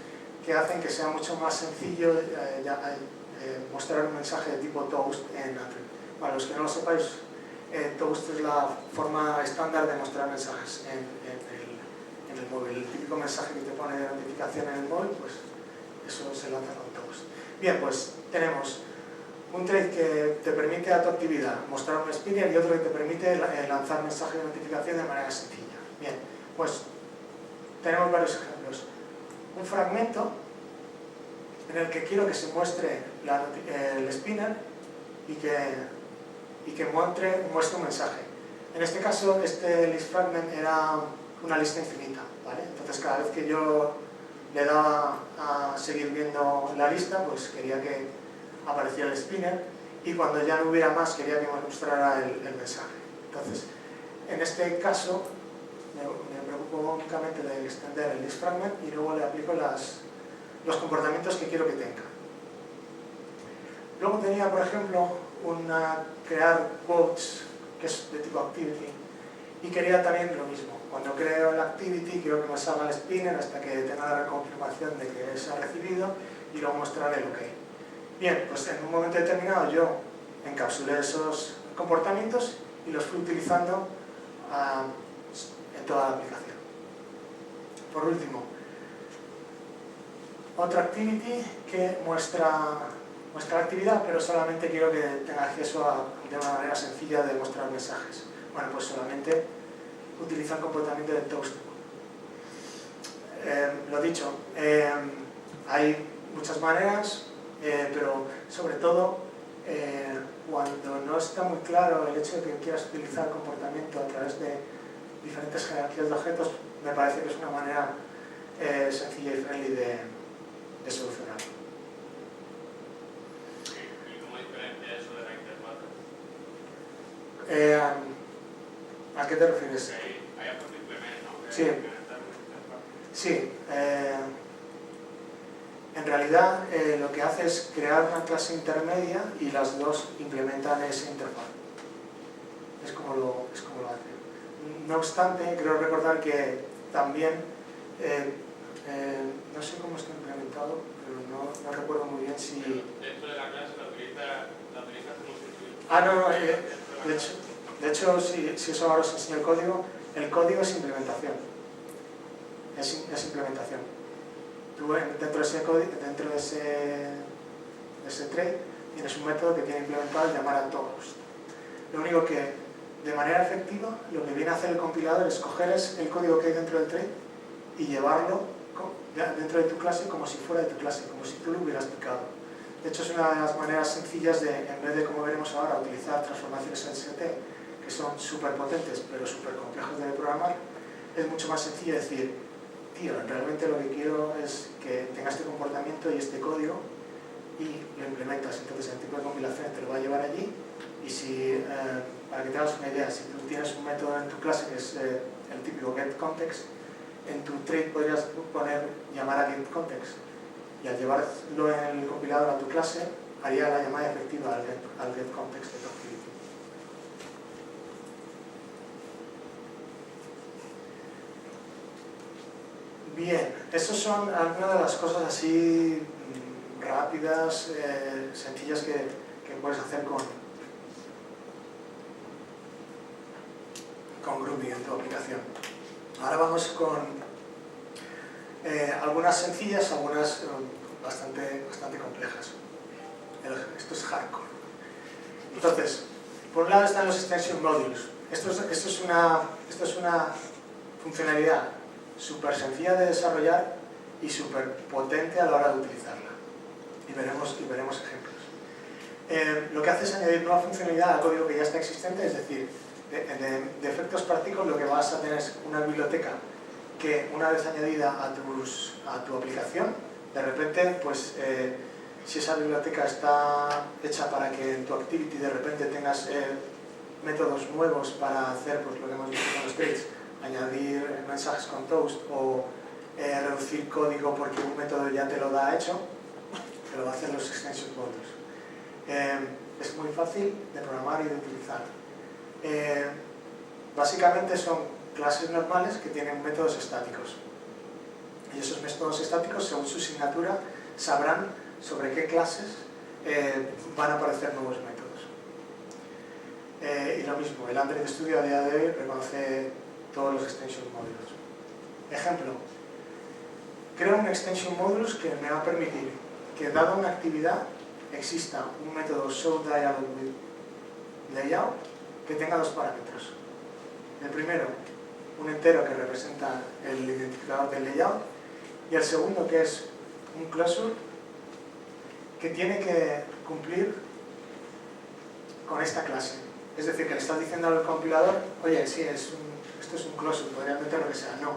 que hacen que sea mucho más sencillo mostrar un mensaje de tipo toast en Android. Para los que no lo sepáis, toast es la forma estándar de mostrar mensajes en el móvil. El típico mensaje que te pone de notificación en el móvil, pues eso se lanza con toast. Bien, pues tenemos un trait que te permite a tu actividad mostrar un spinner y otro que te permite lanzar mensajes de notificación de manera sencilla. Bien, pues tenemos varios ejemplos. Un fragmento en el que quiero que se muestre el spinner y que muestre un mensaje. En este caso, este list fragment era una lista infinita, ¿vale? Entonces, cada vez que yo le daba a seguir viendo la lista, pues quería que apareciera el spinner y cuando ya no hubiera más quería que me mostrara el mensaje. Entonces, en este caso me preocupo únicamente de extender el listFragment y luego le aplico los comportamientos que quiero que tenga. Luego tenía, por ejemplo, crear quotes, que es de tipo activity, y quería también lo mismo. Cuando creo la activity quiero que me salga el spinner hasta que tenga la confirmación de que se ha recibido y luego mostrar el OK. Bien, pues en un momento determinado yo encapsulé esos comportamientos y los fui utilizando en toda la aplicación. Por último, otra activity que muestra la actividad, pero solamente quiero que tenga acceso de una manera sencilla de mostrar mensajes. Bueno, pues solamente utiliza el comportamiento de toast. Lo dicho, hay muchas maneras, pero sobre todo cuando no está muy claro el hecho de que quieras utilizar el comportamiento a través de diferentes jerarquías de objetos, me parece que es una manera sencilla y friendly de solucionarlo. ¿Y cómo diferencia eso de la interfaz? ¿A qué te refieres? Hay otro implemento, ¿no? Sí. Sí. En realidad lo que hace es crear una clase intermedia y las dos implementan esa interfaz. Es como lo hace. No obstante, creo recordar que también, no sé cómo está implementado, pero no recuerdo muy bien si... Dentro de la clase la utilizas como si... Ah, no, de hecho si eso ahora os enseño el código es implementación. Es implementación. Tú dentro de ese trait tienes un método que tiene implementado el llamar a todos. Lo único que de manera efectiva lo que viene a hacer el compilador es coger el código que hay dentro del trait y llevarlo dentro de tu clase como si fuera de tu clase, como si tú lo hubieras picado. De hecho, es una de las maneras sencillas de, en vez de, como veremos ahora, utilizar transformaciones ST, que son súper potentes pero súper complejos de programar, es mucho más sencillo decir, tío, realmente lo que quiero es que tenga este comportamiento y este código y lo implementas. Entonces el tipo de compilación te lo va a llevar allí y si, para que te hagas una idea, si tú tienes un método en tu clase que es el típico getContext, en tu trait podrías llamar a getContext y al llevarlo en el compilador a tu clase haría la llamada efectiva al getContext de tu activity. Bien, estas son algunas de las cosas así rápidas, sencillas que puedes hacer con Groovy en tu aplicación. Ahora vamos con algunas sencillas, algunas bastante complejas. Esto es hardcore. Entonces, por un lado están los extension modules. Esto es una funcionalidad súper sencilla de desarrollar y súper potente a la hora de utilizarla. Y veremos ejemplos. Lo que hace es añadir nueva funcionalidad al código que ya está existente, es decir, de efectos prácticos lo que vas a tener es una biblioteca que una vez añadida a tu aplicación, de repente, pues si esa biblioteca está hecha para que en tu activity de repente tengas métodos nuevos para hacer pues, lo que hemos visto con los traits, añadir mensajes con toast o reducir código porque un método ya te lo da hecho, te lo va a hacer los extension modules. Es muy fácil de programar y de utilizar. Básicamente son clases normales que tienen métodos estáticos. Y esos métodos estáticos, según su asignatura, sabrán sobre qué clases van a aparecer nuevos métodos. Y lo mismo, el Android Studio a día de hoy reconoce todos los extension modules. Ejemplo, creo un extension modules que me va a permitir que, dada una actividad, exista un método showDialogWithLayout que tenga dos parámetros. El primero, un entero que representa el identificador del layout, y el segundo, que es un closure que tiene que cumplir con esta clase. Es decir, que le estás diciendo al compilador, oye, sí, esto es un closure, podría meter lo que sea. No,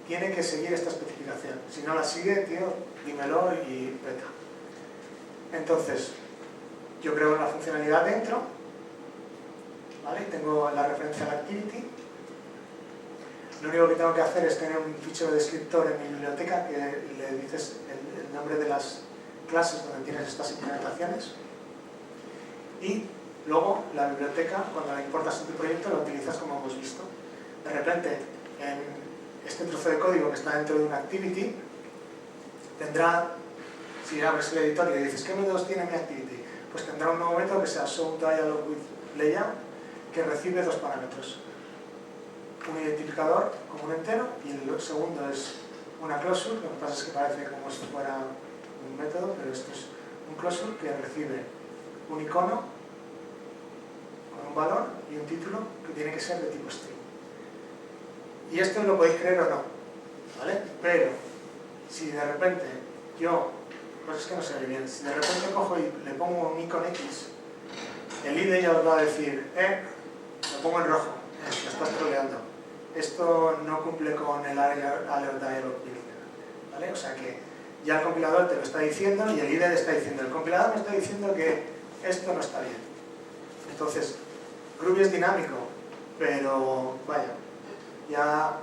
tiene que seguir esta especificación. Si no la sigue, tío, dímelo y vete. Entonces, yo creo una funcionalidad dentro, ¿vale? Tengo la referencia a la activity. Lo único que tengo que hacer es tener un fichero descriptor en mi biblioteca que le dices el nombre de las clases donde tienes estas implementaciones. Y luego la biblioteca, cuando la importas en tu proyecto, la utilizas como hemos visto. De repente, en este trozo de código que está dentro de una activity, tendrá, si abres el editor y le dices ¿qué métodos tiene mi activity? Pues tendrá un nuevo método que sea showDialogWithLayout, que recibe dos parámetros. Un identificador como un entero y el segundo es una closure, lo que pasa es que parece como si fuera un método, pero esto es un closure que recibe un icono con un valor y un título que tiene que ser de tipo string. Y esto lo podéis creer o no, ¿vale? Pero si de repente yo, pues es que no se ve bien, si de repente cojo y le pongo un icono X, el IDE ya os va a decir, lo pongo en rojo, lo estás troleando. Esto no cumple con el alert dialog builder, ¿vale? O sea que ya el compilador te lo está diciendo y el IDE le está diciendo, el compilador me está diciendo que esto no está bien. Entonces, Groovy es dinámico, pero vaya, ya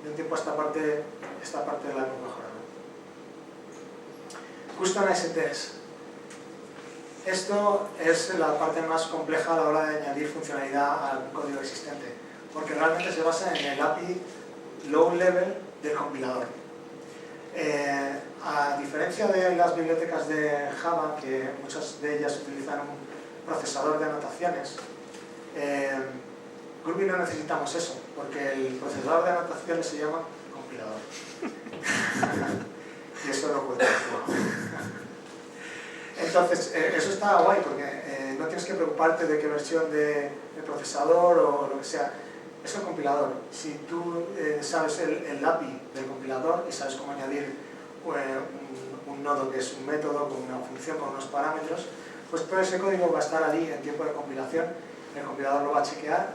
de un tiempo a esta parte la hemos mejorado. Custom STS. Esto es la parte más compleja a la hora de añadir funcionalidad al código existente, porque realmente se basa en el API low level del compilador. A diferencia de las bibliotecas de Java, que muchas de ellas utilizan un procesador de anotaciones, Groovy no necesitamos eso, porque el procesador de anotaciones se llama compilador. Y eso lo cuento. Entonces, eso está guay, porque no tienes que preocuparte de qué versión de procesador o lo que sea. Es el compilador. Si tú sabes el API del compilador y sabes cómo añadir un nodo que es un método con una función, con unos parámetros, pues todo ese código va a estar allí en tiempo de compilación, el compilador lo va a chequear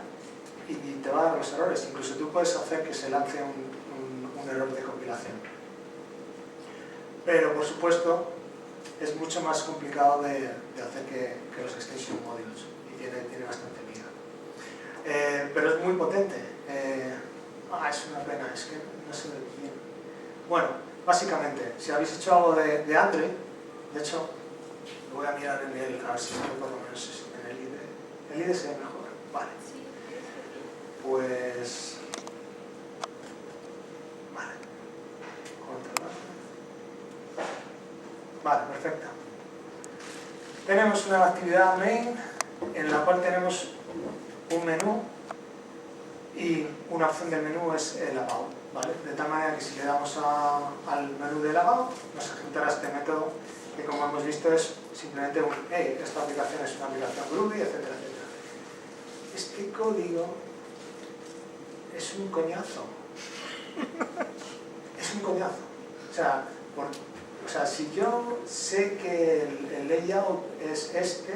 y te va a dar los errores. Incluso tú puedes hacer que se lance un error de compilación. Pero, por supuesto, es mucho más complicado de hacer que los extension modules y tiene bastante miga. Pero es muy potente. Es una pena, es que no se ve bien. Bueno, básicamente, si habéis hecho algo de Android, de hecho, lo voy a mirar en el, a ver si por lo menos en el IDE. ¿El IDE se ve mejor? Vale. Pues... Vale. Vale, perfecto. Tenemos una actividad main en la cual tenemos un menú y una opción del menú es el about, ¿vale? De tal manera que si le damos al menú del about nos ejecutará este método que, como hemos visto, es simplemente un hey, esta aplicación es una aplicación Groovy, etcétera, etcétera. Este código es un coñazo. Es un coñazo. O sea, si yo sé que el layout es este,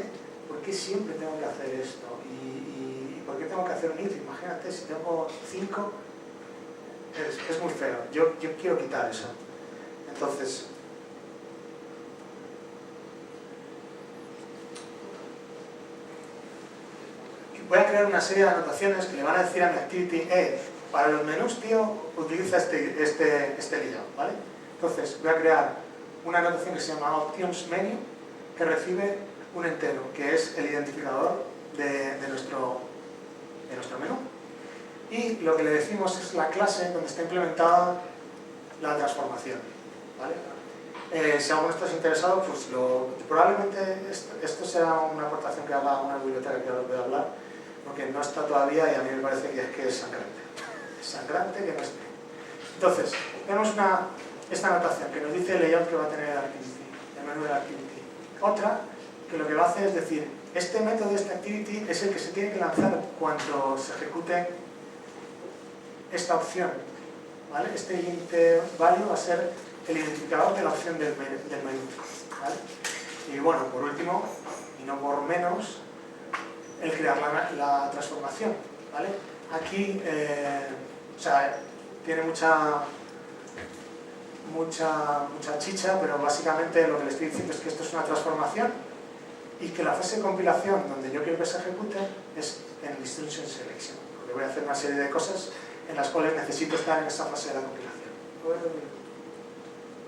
¿por qué siempre tengo que hacer esto? ¿Y por qué tengo que hacer un if? Imagínate, si tengo 5, es muy feo. Yo quiero quitar eso. Entonces, voy a crear una serie de anotaciones que le van a decir a mi activity, para los menús, tío, utiliza este layout, ¿vale? Entonces, voy a crear una anotación que se llama options menu, que recibe un entero, que es el identificador de nuestro menú. Y lo que le decimos es la clase donde está implementada la transformación, ¿vale? Si alguno está interesado, pues probablemente esto sea una aportación que haga una biblioteca que ahora os voy a hablar, porque no está todavía y a mí me parece que es sangrante. Es sangrante que no esté. Entonces, tenemos esta anotación que nos dice el layout que va a tener el activity, el menú del activity. Otra que lo que va a hacer es decir, este método, este activity, es el que se tiene que lanzar cuando se ejecute esta opción, ¿vale? Este int value va a ser el identificador de la opción del menú, ¿vale? Y bueno, por último, y no por menos, el crear la transformación, ¿vale? Aquí, o sea, tiene mucha chicha, pero básicamente lo que le estoy diciendo es que esto es una transformación y que la fase de compilación donde yo quiero que se ejecute es en el Instruction Selection, porque voy a hacer una serie de cosas en las cuales necesito estar en esa fase de la compilación.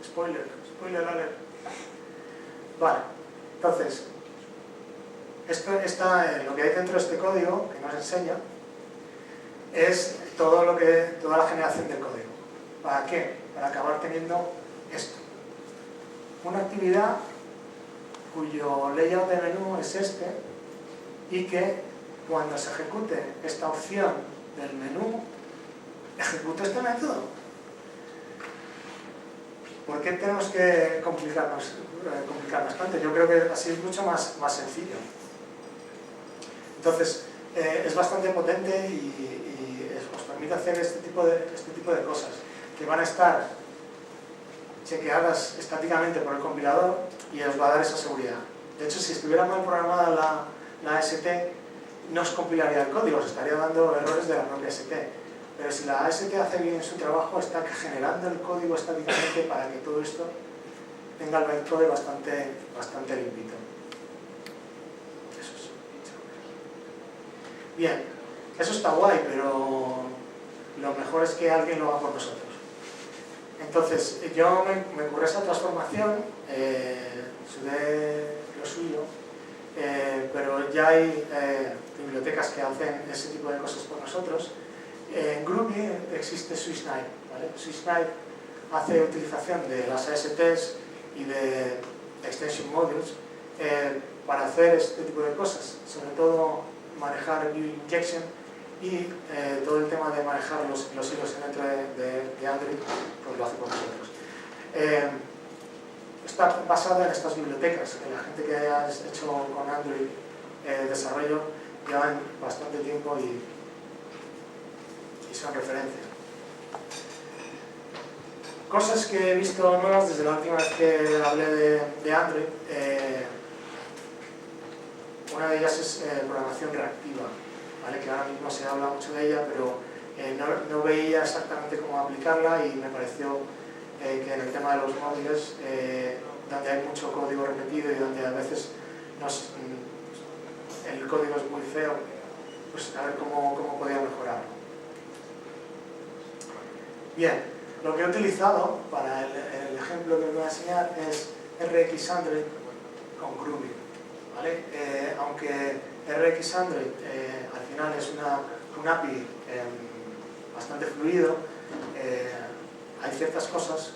Spoiler alert. Vale, entonces, lo que hay dentro de este código que nos enseña es toda la generación del código. ¿Para qué? Para acabar teniendo esto. Una actividad cuyo layout de menú es este y que cuando se ejecute esta opción del menú, ejecute este método. ¿Por qué tenemos que complicar bastante? Yo creo que así es mucho más sencillo. Entonces, es bastante potente y os permite hacer este tipo de cosas que van a estar chequeadas estáticamente por el compilador y os va a dar esa seguridad. De hecho, si estuviera mal programada la AST, no os compilaría el código, os estaría dando errores de la propia AST. Pero si la AST hace bien su trabajo, está generando el código estáticamente para que todo esto tenga el bytecode bastante limpito. Eso es. Bien, eso está guay, pero lo mejor es que alguien lo haga por nosotros. Entonces, yo me ocurrió esa transformación, sudé lo suyo, pero ya hay bibliotecas que hacen ese tipo de cosas por nosotros. En Groovy existe SwissKnife, ¿vale? SwissKnife hace utilización de las ASTs y de extension modules para hacer este tipo de cosas, sobre todo manejar view injection y todo el tema de manejar los hilos dentro de Android, pues lo hace por nosotros. Está basada en estas bibliotecas, que la gente que haya hecho con Android desarrollo llevan bastante tiempo y son referencia. Cosas que he visto nuevas desde la última vez que hablé de Android. Una de ellas es programación reactiva, ¿vale? Que ahora mismo se habla mucho de ella, pero no veía exactamente cómo aplicarla y me pareció que en el tema de los módulos, donde hay mucho código repetido y donde a veces el código es muy feo, pues a ver cómo podía mejorarlo. Bien, lo que he utilizado para el ejemplo que os voy a enseñar es RX Android con Groovy, ¿vale? Aunque RX Android al final es un API bastante fluido, hay ciertas cosas,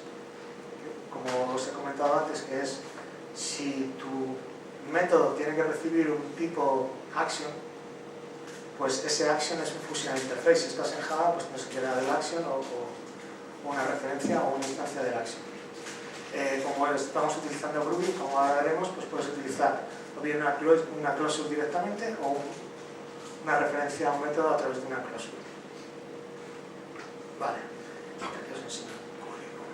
como os he comentado antes, que es si tu método tiene que recibir un tipo action, pues ese action es un functional interface. Si estás en Java, pues no se queda del action o una referencia o una instancia del action. Como estamos utilizando Groovy, como ahora veremos, pues puedes utilizar o bien una closure directamente o una referencia a un método a través de una closure. Vale, aquí os enseño el código.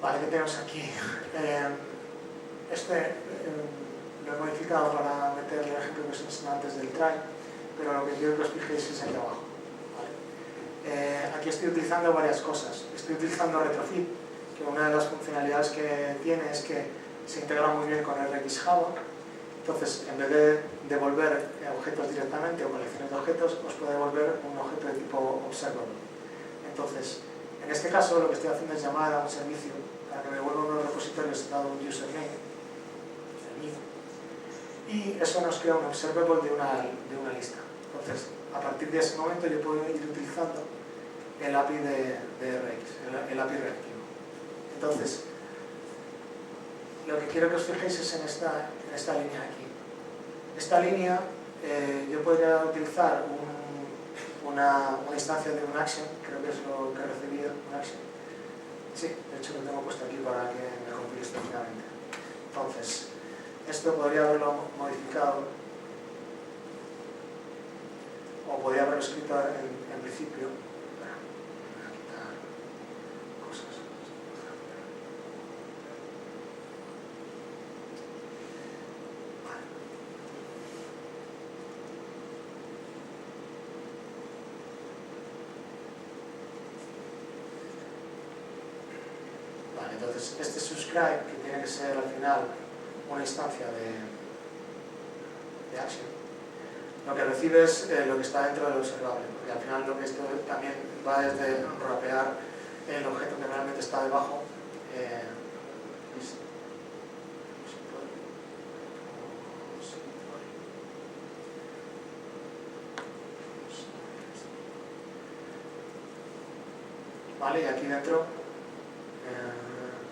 Vale, ¿qué tenemos aquí? Lo he modificado para meter el ejemplo que os enseñé antes del try, pero lo que quiero que os fijéis es aquí abajo. ¿Vale? Aquí estoy utilizando varias cosas. Estoy utilizando Retrofit, que una de las funcionalidades que tiene es que se integra muy bien con RX Java. Entonces, en vez de devolver objetos directamente o colecciones de objetos, os puede devolver un objeto de tipo observable. Entonces, en este caso, lo que estoy haciendo es llamar a un servicio para que me devuelva unos repositorios dado un username, el mío, y eso nos crea un observable de una lista. Entonces, a partir de ese momento yo puedo ir utilizando el API de RX, el API reactivo. Entonces, lo que quiero que os fijéis es en esta línea aquí. Esta línea, yo podría utilizar una instancia de un action, creo que es lo que he recibido, un action. Sí, de hecho lo tengo puesto aquí para que me compile estéticamente. Entonces, esto podría haberlo modificado o podría haberlo escrito en principio. Entonces, este subscribe, que tiene que ser al final una instancia de action, lo que recibe es lo que está dentro del observable, porque al final lo que esto también va desde rapear el objeto que realmente está debajo. Vale, y aquí dentro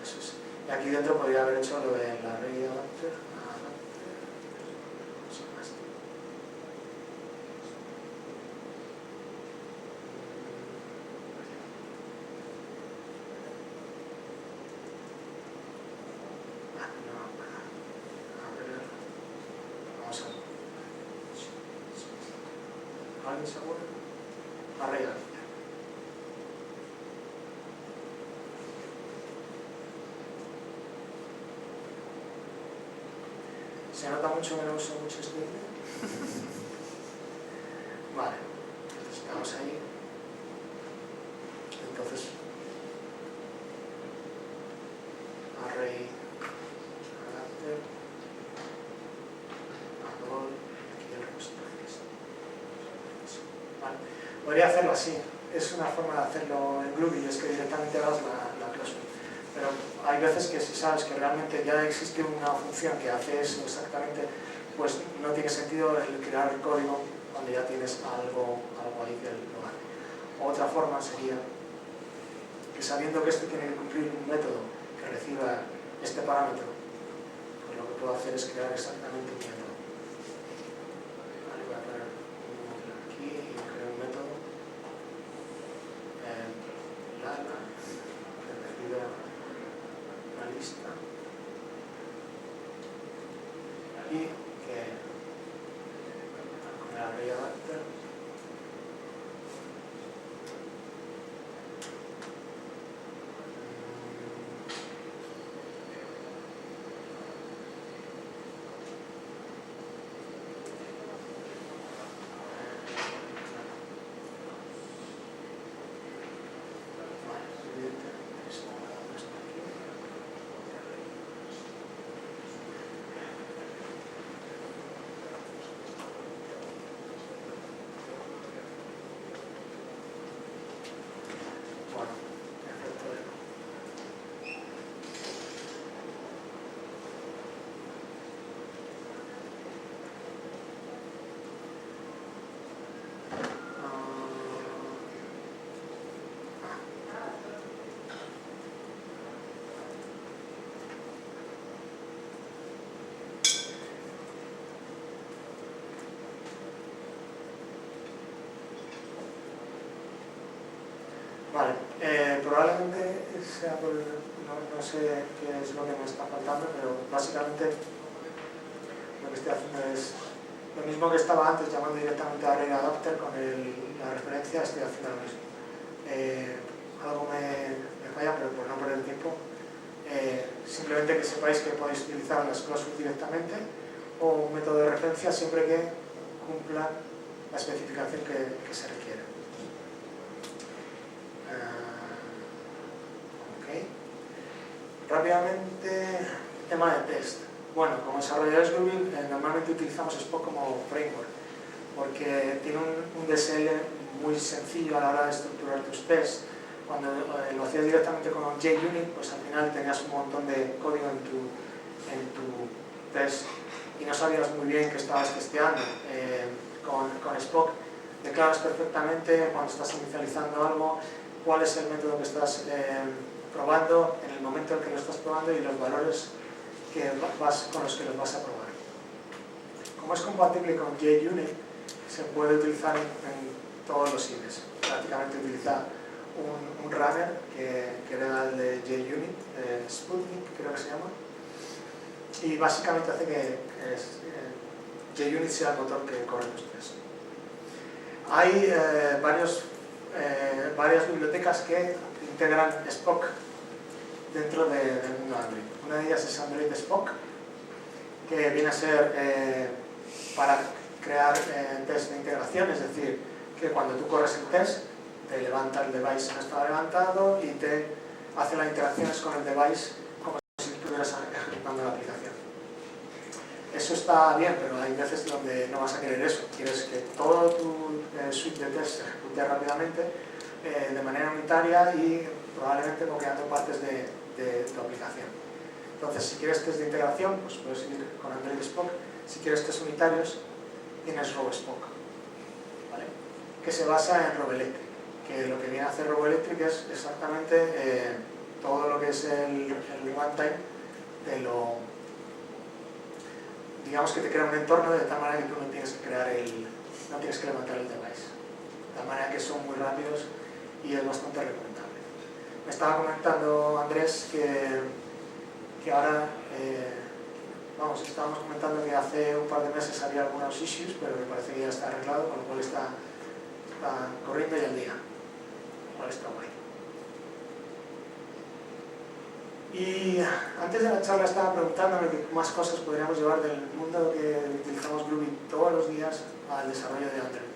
eso es. Y aquí dentro podría haber hecho lo de la array adapter. ¿Alguien se acuerda? Array adapter. ¿Se nota mucho que no uso mucho este vídeo? Vale, entonces estamos ahí. Entonces, array adapter, arroll, aquí el repositorio. Vale, podría hacerlo así. Es una forma de hacerlo en Groovy, es que directamente hagas la cláusula. Pero hay veces que si sabes que realmente ya existe una función que hace eso exactamente, pues no tiene sentido el crear el código cuando ya tienes algo ahí que lo hace. Otra forma sería que sabiendo que esto tiene que cumplir un método que reciba este parámetro, pues lo que puedo hacer es crear exactamente un método. Vale, voy a poner un módulo aquí y creo un método. Lala, que recibe una lista y que con el array adapter vale, probablemente sea por, no sé qué es lo que me está faltando, pero básicamente lo que estoy haciendo es lo mismo que estaba antes llamando directamente a array adapter con la referencia, estoy haciendo lo mismo. Algo me falla, pero por no perder tiempo, simplemente que sepáis que podéis utilizar las clausulas directamente o un método de referencia siempre que cumpla la especificación que se requiere. Rápidamente, tema de test. Bueno, como desarrolladores Groovy normalmente utilizamos Spock como framework porque tiene un DSL muy sencillo a la hora de estructurar tus tests. Cuando lo hacías directamente con JUnit, pues al final tenías un montón de código en tu test y no sabías muy bien qué estabas testeando. Con Spock declaras perfectamente cuando estás inicializando algo cuál es el método que estás probando en el momento en que lo estás probando y los valores con los que los vas a probar. Como es compatible con JUnit, se puede utilizar en todos los IDEs. Prácticamente utiliza un runner que era el de JUnit, Sputnik creo que se llama, y básicamente hace que JUnit sea el motor que corre los tests. Hay varias bibliotecas que integran Spock dentro del mundo Android. Una de ellas es Android Spock, que viene a ser para crear test de integración, es decir, que cuando tú corres el test, te levanta el device que no estaba levantado y te hace las interacciones con el device como si estuvieras ejecutando la aplicación. Eso está bien, pero hay veces donde no vas a querer eso. Quieres que todo tu suite de test se ejecute rápidamente, de manera unitaria y probablemente bloqueando partes de tu aplicación. Entonces, si quieres test de integración, pues puedes ir con Android Spock. Si quieres test unitarios, tienes RoboSpock, ¿vale? Que se basa en RoboElectric, que lo que viene a hacer RoboElectric es exactamente todo lo que es el runtime de lo... digamos que te crea un entorno de tal manera que tú no tienes que no tienes que levantar el device. De tal manera que son muy rápidos y es bastante recomendable. Me estaba comentando Andrés que ahora, estábamos comentando que hace un par de meses había algunos issues, pero me parece que ya está arreglado, con lo cual está corriendo y al día. Lo cual está guay. Y antes de la charla estaba preguntándome qué más cosas podríamos llevar del mundo que utilizamos Groovy todos los días al desarrollo de Android.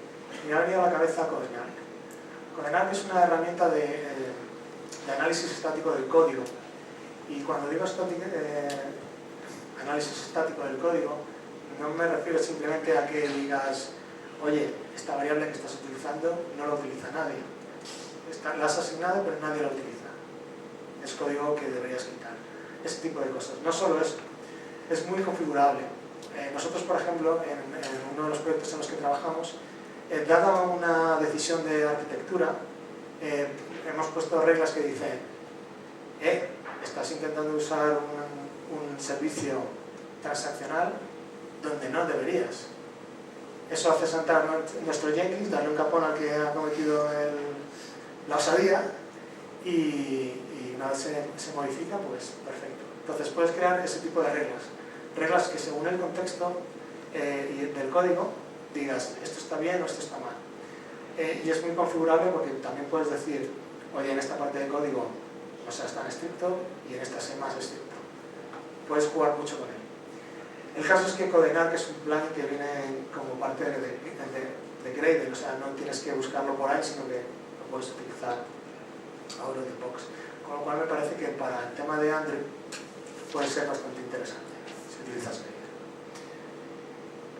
Me ha venido a la cabeza Codenarc. Codenarc es una herramienta de análisis estático del código. Y cuando digo análisis estático del código, no me refiero simplemente a que digas, oye, esta variable que estás utilizando no la utiliza nadie. La has asignado, pero nadie la utiliza. Es código que deberías quitar. Ese tipo de cosas. No solo eso, es muy configurable. Nosotros, por ejemplo, en uno de los proyectos en los que trabajamos, dada una decisión de arquitectura, hemos puesto reglas que dicen, estás intentando usar un servicio transaccional donde no deberías. Eso hace saltar nuestro Jenkins, darle un capón al que ha cometido la osadía y una vez se modifica, pues perfecto. Entonces puedes crear ese tipo de reglas. Reglas que según el contexto del código digas, esto está bien o esto está mal. Y es muy configurable porque también puedes decir, oye, en esta parte del código no seas tan estricto y en esta sé más estricto. Puedes jugar mucho con él. El caso es que Codenarc es un plan que viene como parte de Gradle, o sea, no tienes que buscarlo por ahí, sino que lo puedes utilizar out of the box. Con lo cual me parece que para el tema de Android puede ser bastante interesante si utilizas Gradle.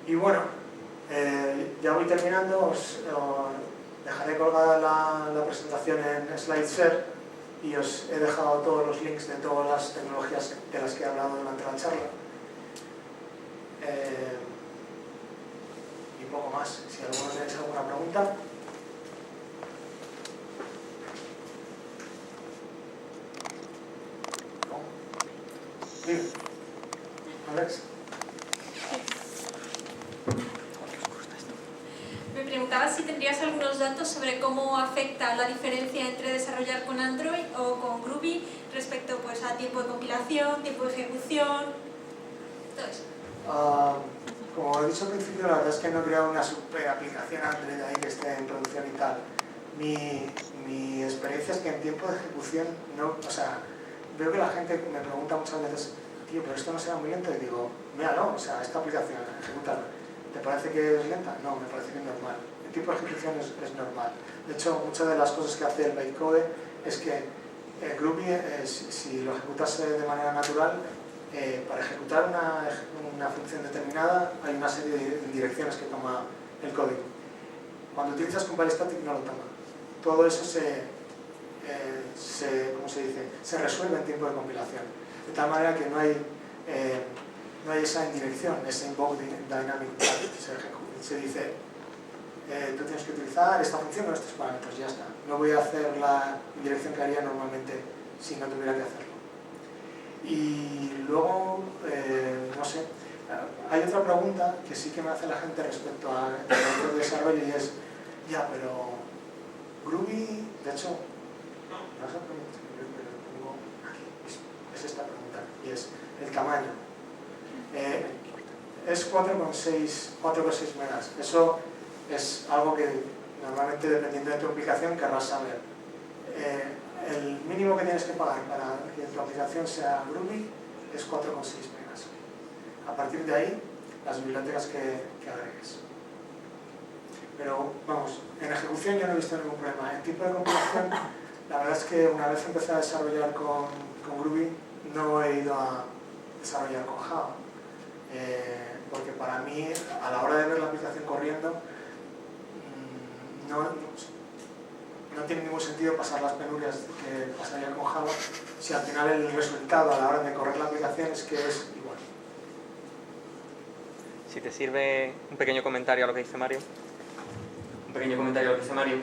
Y bueno, ya voy terminando, os dejaré colgada la presentación en SlideShare y os he dejado todos los links de todas las tecnologías de las que he hablado durante la charla. Y poco más. Si alguno tenéis alguna pregunta. Sí. Alex. Me preguntaba si tendrías algunos datos sobre cómo afecta la diferencia entre desarrollar con Android o con Groovy respecto pues, a tiempo de compilación, tiempo de ejecución, todo eso. Como he dicho al principio, la verdad es que no he creado una super aplicación Android ahí que esté en producción y tal. Mi experiencia es que en tiempo de ejecución, no, o sea, veo que la gente me pregunta muchas veces, tío, pero esto no será muy lento, y digo, míralo, o sea, esta aplicación, ejecútala. ¿Te parece que es lenta? No, me parece que es normal. El tiempo de ejecución es normal. De hecho, muchas de las cosas que hace el bytecode es que Groovy, si lo ejecutas de manera natural, para ejecutar una función determinada hay una serie de direcciones que toma el código. Cuando utilizas compile static no lo toma. Todo eso ¿cómo se dice? Se resuelve en tiempo de compilación. De tal manera que no hay esa indirección, ese invoke dynamic path. Se dice, tú tienes que utilizar esta función con estos parámetros, ya está. No voy a hacer la indirección que haría normalmente si no tuviera que hacerlo. Y luego, no sé, hay otra pregunta que sí que me hace la gente respecto al desarrollo y es, ya, pero Groovy, de hecho, no sé, pero tengo aquí, es esta pregunta, y es el tamaño. Es 4,6 megas. Eso es algo que normalmente, dependiendo de tu aplicación, querrás saber. El mínimo que tienes que pagar para que tu aplicación sea Groovy es 4,6 megas. A partir de ahí, las bibliotecas que agregues. Pero, vamos, en ejecución yo no he visto ningún problema. En tiempo de compilación La verdad es que una vez empecé a desarrollar con Groovy, no he ido a desarrollar con Java. Porque para mí, a la hora de ver la aplicación corriendo, no tiene ningún sentido pasar las penurias que pasaría con Java si al final el resultado a la hora de correr la aplicación es que es igual. Si te sirve un pequeño comentario a lo que dice Mario. Un pequeño comentario a lo que dice Mario.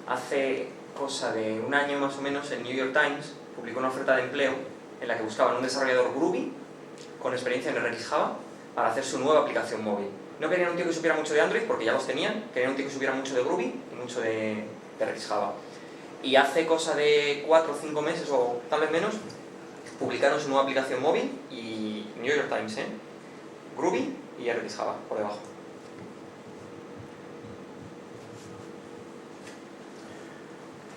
Hace cosa de un año más o menos el New York Times publicó una oferta de empleo en la que buscaban un desarrollador Groovy con experiencia en RX Java para hacer su nueva aplicación móvil. No querían un tío que supiera mucho de Android porque ya los tenían, querían un tío que supiera mucho de Groovy y mucho de RX Java. Y hace cosa de 4 o 5 meses o tal vez menos publicaron su nueva aplicación móvil y New York Times, Groovy y RX Java por debajo.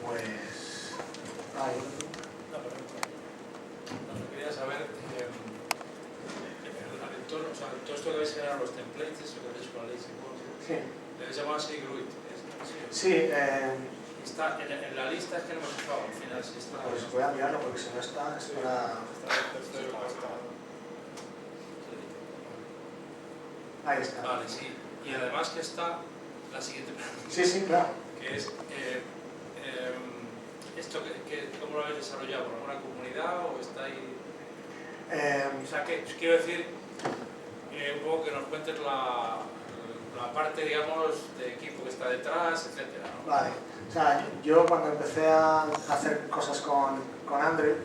Pues... quería saber, todo esto que habéis generado, los templates, eso que habéis con la ley, sí. le habéis llamado así Groovy. Sí, está en la lista, es que no hemos fijado al final si está... pues voy a mirarlo porque si no está, es para... Ahí está. Vale, sí. Y además que está la siguiente pregunta. Sí, sí, claro. Que es, esto ¿cómo lo habéis desarrollado? ¿Por alguna comunidad o está ahí? O sea, que quiero decir, un poco que nos cuentes la parte, digamos, de equipo que está detrás, etcétera, ¿no? Vale. O sea, yo cuando empecé a hacer cosas con Android,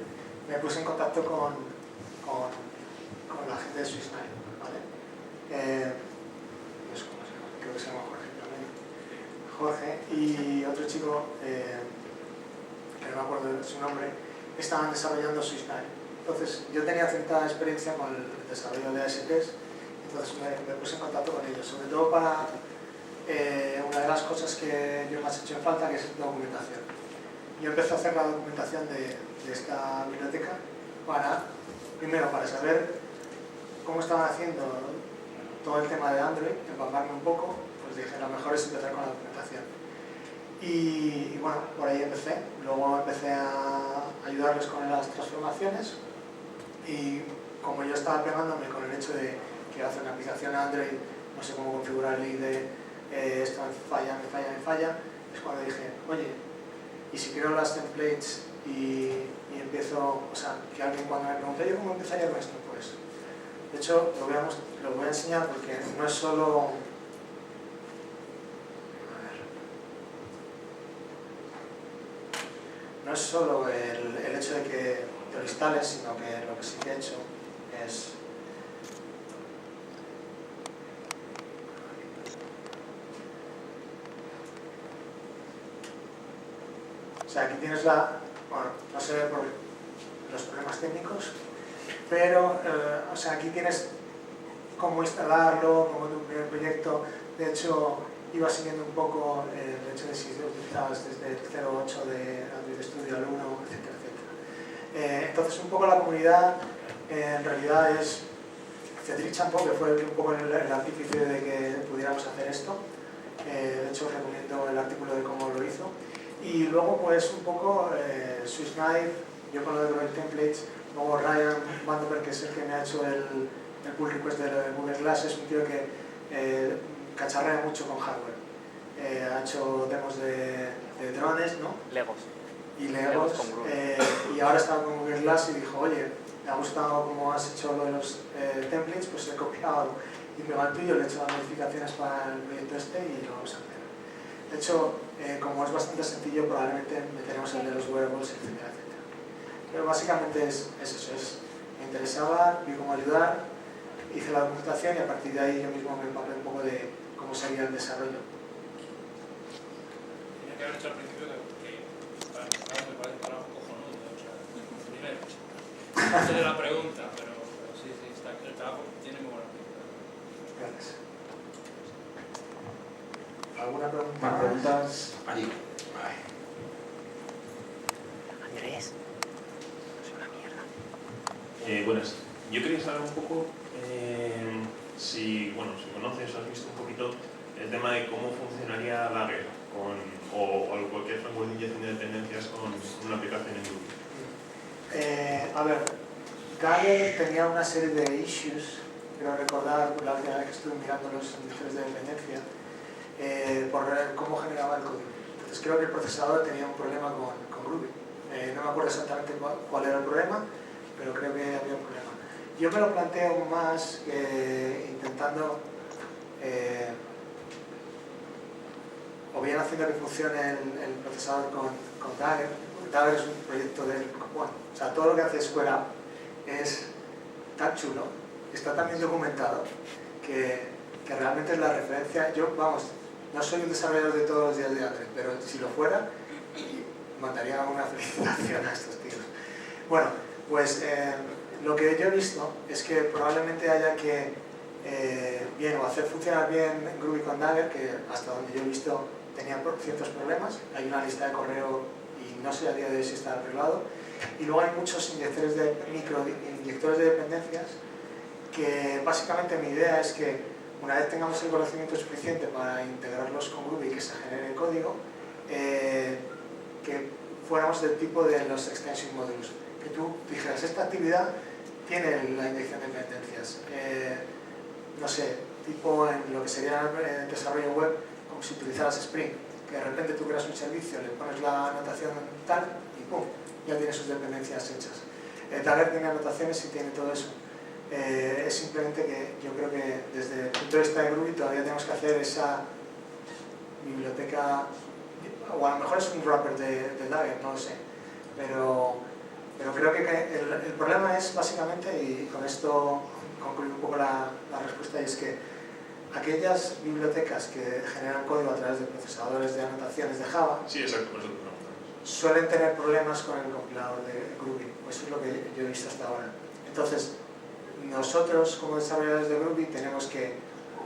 me puse en contacto con la gente de SwissKnife, ¿vale? No sé cómo se llama, creo que se llama Jorge también. Jorge y otro chico, que no me acuerdo de su nombre, estaban desarrollando SwissKnife. Entonces, yo tenía cierta experiencia con el desarrollo de ASPs, entonces me puse en contacto con ellos, sobre todo para una de las cosas que yo más he hecho en falta, que es documentación. Yo empecé a hacer la documentación de esta biblioteca primero para saber cómo estaban haciendo todo el tema de Android, empaparme un poco, pues dije, lo mejor es empezar con la documentación. Y bueno, por ahí empecé. Luego empecé a ayudarles con las transformaciones y como yo estaba pegándome con el hecho de que hacer una aplicación Android, no sé cómo configurar el IDE, esto me falla, es cuando dije, oye, y si creo las templates y empiezo, o sea, que alguien cuando me pregunte, yo cómo empezaría con esto, pues, de hecho, lo voy a enseñar porque no es solo, no es solo el hecho de que te lo instales, sino que lo que sí que he hecho es... O sea, aquí tienes bueno, no se ve por los problemas técnicos, pero, o sea, aquí tienes cómo instalarlo, cómo tu primer proyecto. De hecho, iba siguiendo un poco el hecho de si utilizabas desde el 0.8 de Android Studio al 1, etcétera, etcétera. Entonces, un poco la comunidad, en realidad es Cetrichampo, que fue un poco el artífice de que pudiéramos hacer esto. De hecho, recomiendo el artículo de cómo lo hizo. Y luego, pues, un poco SwissKnife, yo con lo de Google Templates, luego Ryan Vandenberg, que es el que me ha hecho el pull request de Google Glass, es un tío que cacharrea mucho con hardware. Ha hecho demos de drones, ¿no? Legos. Y Legos, y ahora está con Google Glass y dijo, oye, me ha gustado cómo has hecho lo de los templates, pues he copiado y me va el tuyo, le he hecho las modificaciones para el proyecto este y lo vamos a hacer. De hecho, como es bastante sencillo, probablemente meteremos el de los wearables, etcétera, etcétera. Pero básicamente es eso, me interesaba, vi cómo ayudar, hice la documentación y a partir de ahí yo mismo me empapé un poco de cómo sería el desarrollo. Tenía que haber hecho al principio que para empezar me parece un trabajo cojonudo, o sea, primero, no sé de la pregunta, pero sí, el trabajo tiene muy buena pinta. Gracias. ¿Alguna pregunta? Más preguntas allí. Andrés, soy una mierda. Buenas. Yo quería saber un poco si conoces o has visto un poquito el tema de cómo funcionaría Dagger o cualquier framework de inyección de dependencias con una ver, Dagger tenía una serie de issues, quiero recordar la última vez que estuve mirando los indicadores de dependencia, por cómo generaba el código. Entonces creo que el procesador tenía un problema con Groovy. No me acuerdo exactamente cuál era el problema, pero creo que había un problema. Yo me lo planteo más intentando, o bien haciendo que funcione el procesador con Dagger. Dagger es un proyecto de, bueno, o sea, todo lo que hace Square Up es tan chulo, está tan bien documentado, que realmente es la referencia. Yo, vamos, no soy un desarrollador de todos los días de Android, pero si lo fuera, mandaría una felicitación a estos tíos. Bueno, pues lo que yo he visto es que probablemente haya que bien, o hacer funcionar bien Groovy con Dagger, que hasta donde yo he visto tenía ciertos problemas. Hay una lista de correo y no sé a día de hoy si está arreglado. Y luego hay muchos inyectores de inyectores de dependencias, que básicamente mi idea es que una vez tengamos el conocimiento suficiente para integrarlos con Groovy y que se genere el código, que fuéramos del tipo de los extension modules, que tú dijeras, esta actividad tiene la inyección de dependencias, no sé, tipo en lo que sería el desarrollo web, como si utilizaras Spring, que de repente tú creas un servicio, le pones la anotación tal y ¡pum!, ya tiene sus dependencias hechas. Dagger tiene anotaciones y tiene todo eso. Es simplemente que yo creo que desde el punto de vista de Groovy todavía tenemos que hacer esa biblioteca, o a lo mejor es un wrapper de Dagger, no lo sé, pero creo que el problema es básicamente, y con esto concluyo un poco la respuesta, y es que aquellas bibliotecas que generan código a través de procesadores de anotaciones de Java, sí, exacto, suelen tener problemas con el compilador de Groovy. Eso es lo que yo he visto hasta ahora. Entonces, nosotros como desarrolladores de Groovy tenemos que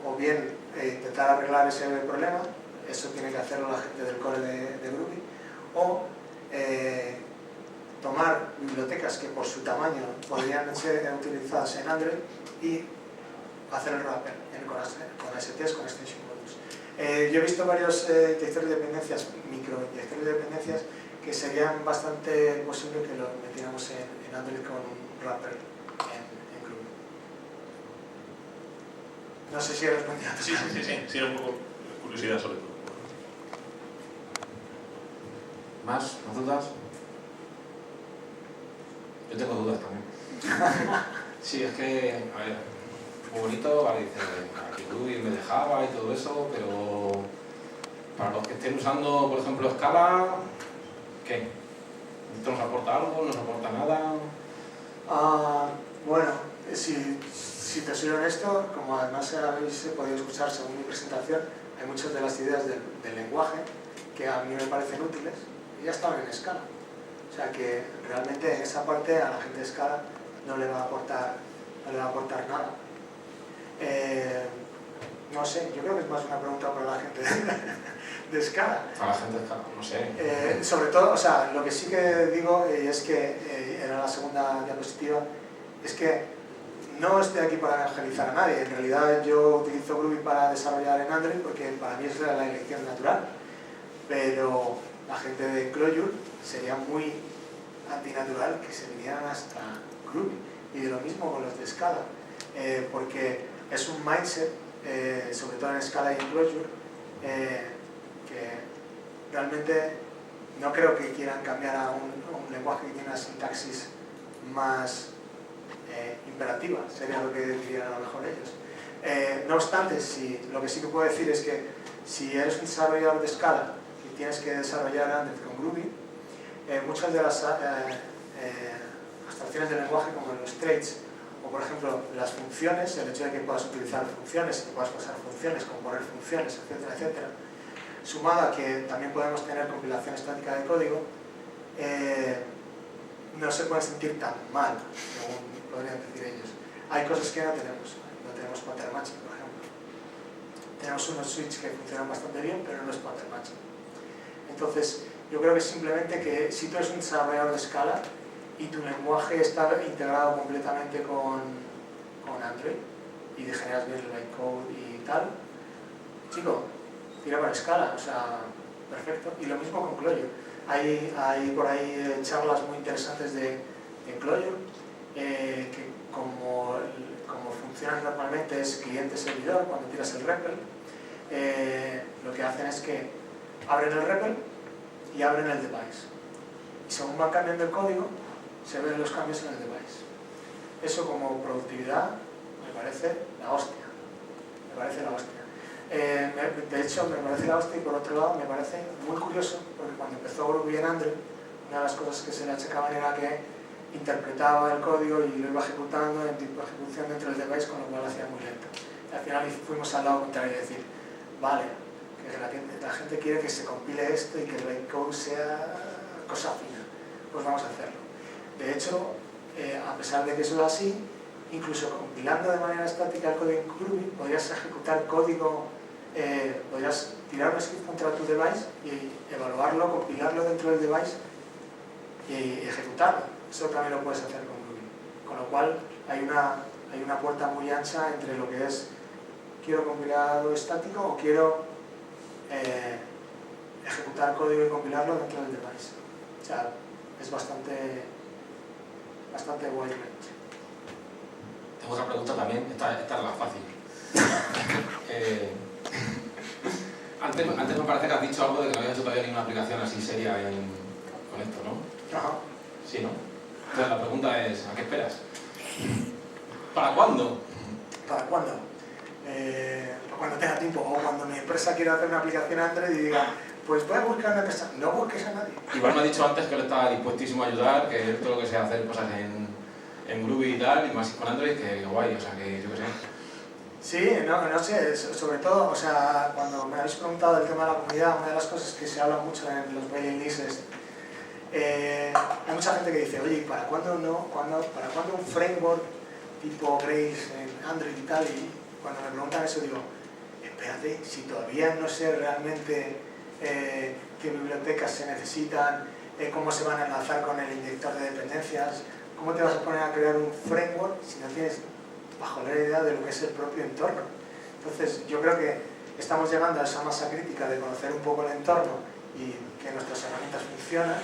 o bien intentar arreglar ese problema, eso tiene que hacerlo la gente del core de Groovy, o tomar bibliotecas que por su tamaño podrían ser utilizadas en Android y hacer el wrapper con STs, con extension modules. Yo he visto varios inyectores de dependencias, microinyectores de dependencias, que serían bastante posible que lo metiéramos en Android con un wrapper en Groovy. No sé si he respondido a tu pregunta. Sí, un poco curiosidad sobre todo. ¿Más dudas? Yo tengo dudas también. Sí, es que, a ver, muy bonito, vale, dice, aquí Groovy me dejaba y todo eso, pero para los que estén usando, por ejemplo, Scala, ¿qué? ¿Esto nos aporta algo? ¿Nos aporta nada? Bueno, si te soy honesto, como además habéis podido escuchar según mi presentación, hay muchas de las ideas del lenguaje que a mí me parecen útiles y ya estaban en Scala. O sea que realmente en esa parte a la gente de Scala no le va a aportar nada. No sé, yo creo que es más una pregunta para la gente de Scala. A la gente de Scala, no sé. Sobre todo, o sea, lo que sí que digo, y es que era la segunda diapositiva, es que no estoy aquí para evangelizar a nadie. En realidad yo utilizo Groovy para desarrollar en Android porque para mí es la elección natural. Pero la gente de Clojure sería muy antinatural que se vinieran hasta Groovy. Y de lo mismo con los de Scala. Porque es un mindset, sobre todo en Scala y en Clojure, que realmente no creo que quieran cambiar a un lenguaje que tiene una sintaxis más imperativa, sería lo que dirían a lo mejor ellos. No obstante, lo que sí que puedo decir es que si eres un desarrollador de Scala y tienes que desarrollar Android con Groovy, muchas de las abstracciones del lenguaje, como los traits, o por ejemplo las funciones, el hecho de que puedas utilizar funciones, que puedas pasar funciones, componer funciones, etcétera, etcétera, sumado a que también podemos tener compilación estática de código, no se pueden sentir tan mal, según podrían decir ellos. Hay cosas que no tenemos pattern matching, por ejemplo. Tenemos unos switches que funcionan bastante bien, pero no es pattern matching. Entonces, yo creo que simplemente que si tú eres un desarrollador de Scala y tu lenguaje está integrado completamente con Android y generas bien el bytecode y tal, chico, tira para Scala, o sea, perfecto. Y lo mismo con Clojure. Hay por ahí charlas muy interesantes de en Clojure, que como funciona normalmente es cliente-servidor cuando tiras el REPL, lo que hacen es que abren el REPL y abren el device. Y según van cambiando el código, se ven los cambios en el device. Eso como productividad me parece la hostia. Me parece la hostia. De hecho, me parece la hostia y por otro lado me parece muy curioso porque cuando empezó Groovy en Android, una de las cosas que se le achacaban era que interpretaba el código y lo iba ejecutando en tipo de ejecución dentro del device, con lo cual lo hacía muy lento. Y al final fuimos al lado contrario y decir, vale, que la gente quiere que se compile esto y que el bytecode sea cosa fina, pues vamos a hacerlo. De hecho, a pesar de que eso es así, incluso compilando de manera estática el código en Groovy, podrías ejecutar código, podrías tirar un script contra tu device y evaluarlo, compilarlo dentro del device y ejecutarlo. Eso también lo puedes hacer con Groovy. Con lo cual hay una puerta muy ancha entre lo que es quiero compilado estático o quiero ejecutar código y compilarlo dentro del device. O sea, es bastante wide range. Tengo otra pregunta también, esta es la fácil. Antes me parece que has dicho algo de que no habías hecho todavía ninguna aplicación así seria con esto, ¿no? Ajá. Sí, ¿no? Entonces la pregunta es, ¿a qué esperas? ¿Para cuándo? ¿Para cuándo? Cuando tenga tiempo, o cuando mi empresa quiera hacer una aplicación Android y diga, pues voy a buscar una empresa. No busques a nadie. Igual me ha dicho antes que él estaba dispuestísimo a ayudar, que todo lo que sea hacer cosas en Groovy y tal, y más con Android, que guay, o sea, que yo qué sé. Sí, no sé, sobre todo, o sea, cuando me habéis preguntado del tema de la comunidad, una de las cosas que se habla mucho en los mailing lists es, hay mucha gente que dice, oye, ¿para cuándo un framework tipo Grace en Android y tal? Y cuando me preguntan eso digo, espérate, si todavía no sé realmente qué bibliotecas se necesitan, cómo se van a enlazar con el inyector de dependencias, ¿cómo te vas a poner a crear un framework si no tienes bajo la idea de lo que es el propio entorno? Entonces yo creo que estamos llegando a esa masa crítica de conocer un poco el entorno y que nuestras herramientas funcionan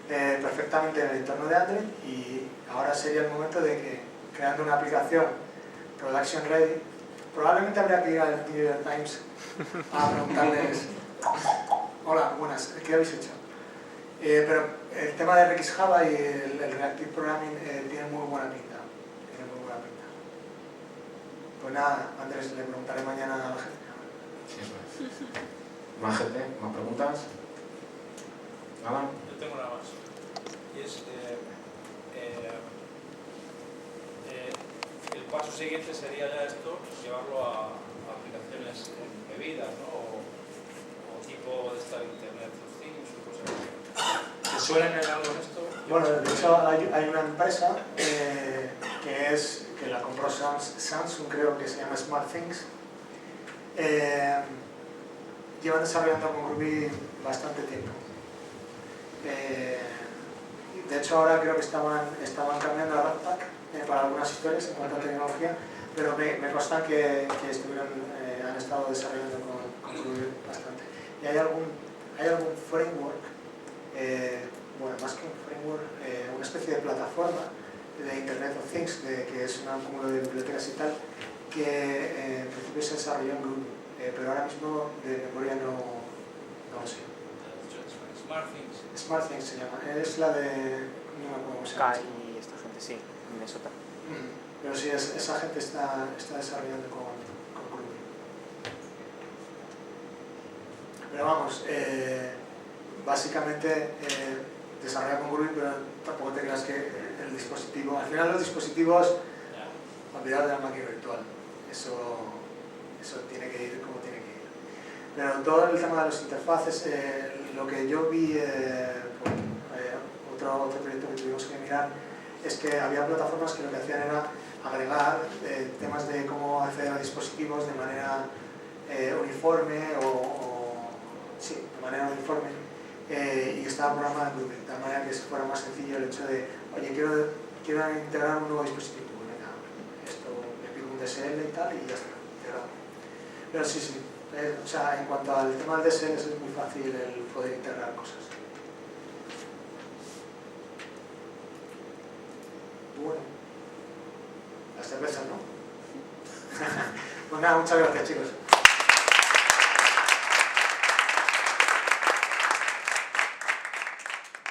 perfectamente en el entorno de Android, y ahora sería el momento de que creando una aplicación production ready, probablemente habría que ir al New York Times a preguntarles hola, buenas, ¿qué habéis hecho? Pero el tema de RxJava y el Reactive Programming tiene muy buena pinta. Pues nada, Andrés, le preguntaré mañana a la gente. Sí, eso es. ¿Más gente? ¿Más preguntas? ¿Nada? Yo tengo una más. Y es, el paso siguiente sería ya esto, llevarlo a aplicaciones embebidas, ¿no? O tipo de esta Internet of Things o cosas así. ¿Te suelen en algo en esto? Bueno, de hecho hay una empresa que la compró Samsung, creo, que se llama SmartThings. Llevan desarrollando con Groovy bastante tiempo. De hecho ahora creo que estaban cambiando a Ratpack para algunas historias en cuanto a tecnología, pero me consta que han estado desarrollando con Groovy bastante. Y hay algún framework, bueno, más que un framework, una especie de plataforma de Internet of Things, que es un cúmulo de bibliotecas y tal, que en principio se desarrolló en Groovy, pero ahora mismo de memoria no lo sé. SmartThings. SmartThings se llama, es la de, no me acuerdo cómo se llama. Kai y esta gente, sí, Minnesota. Pero sí, esa gente está desarrollando con Groovy. Pero vamos, básicamente desarrolla con Groovy, pero tampoco te creas que el dispositivo, al final los dispositivos, olvidad de la máquina virtual, eso tiene que ir como tiene que ir. Pero todo el tema de los interfaces, lo que yo vi, otro proyecto que tuvimos que mirar, es que había plataformas que lo que hacían era agregar temas de cómo acceder a dispositivos de manera uniforme sí, de manera uniforme, y estaba programada en Groovy, de tal manera que fuera más sencillo el hecho de, oye, quiero integrar un nuevo dispositivo, venga, esto le pido un DSL y tal, y ya está, integrado. Pero sí, o sea, en cuanto al tema del DSL es muy fácil el poder integrar cosas. cervezas, ¿no? Pues nada, muchas gracias, chicos.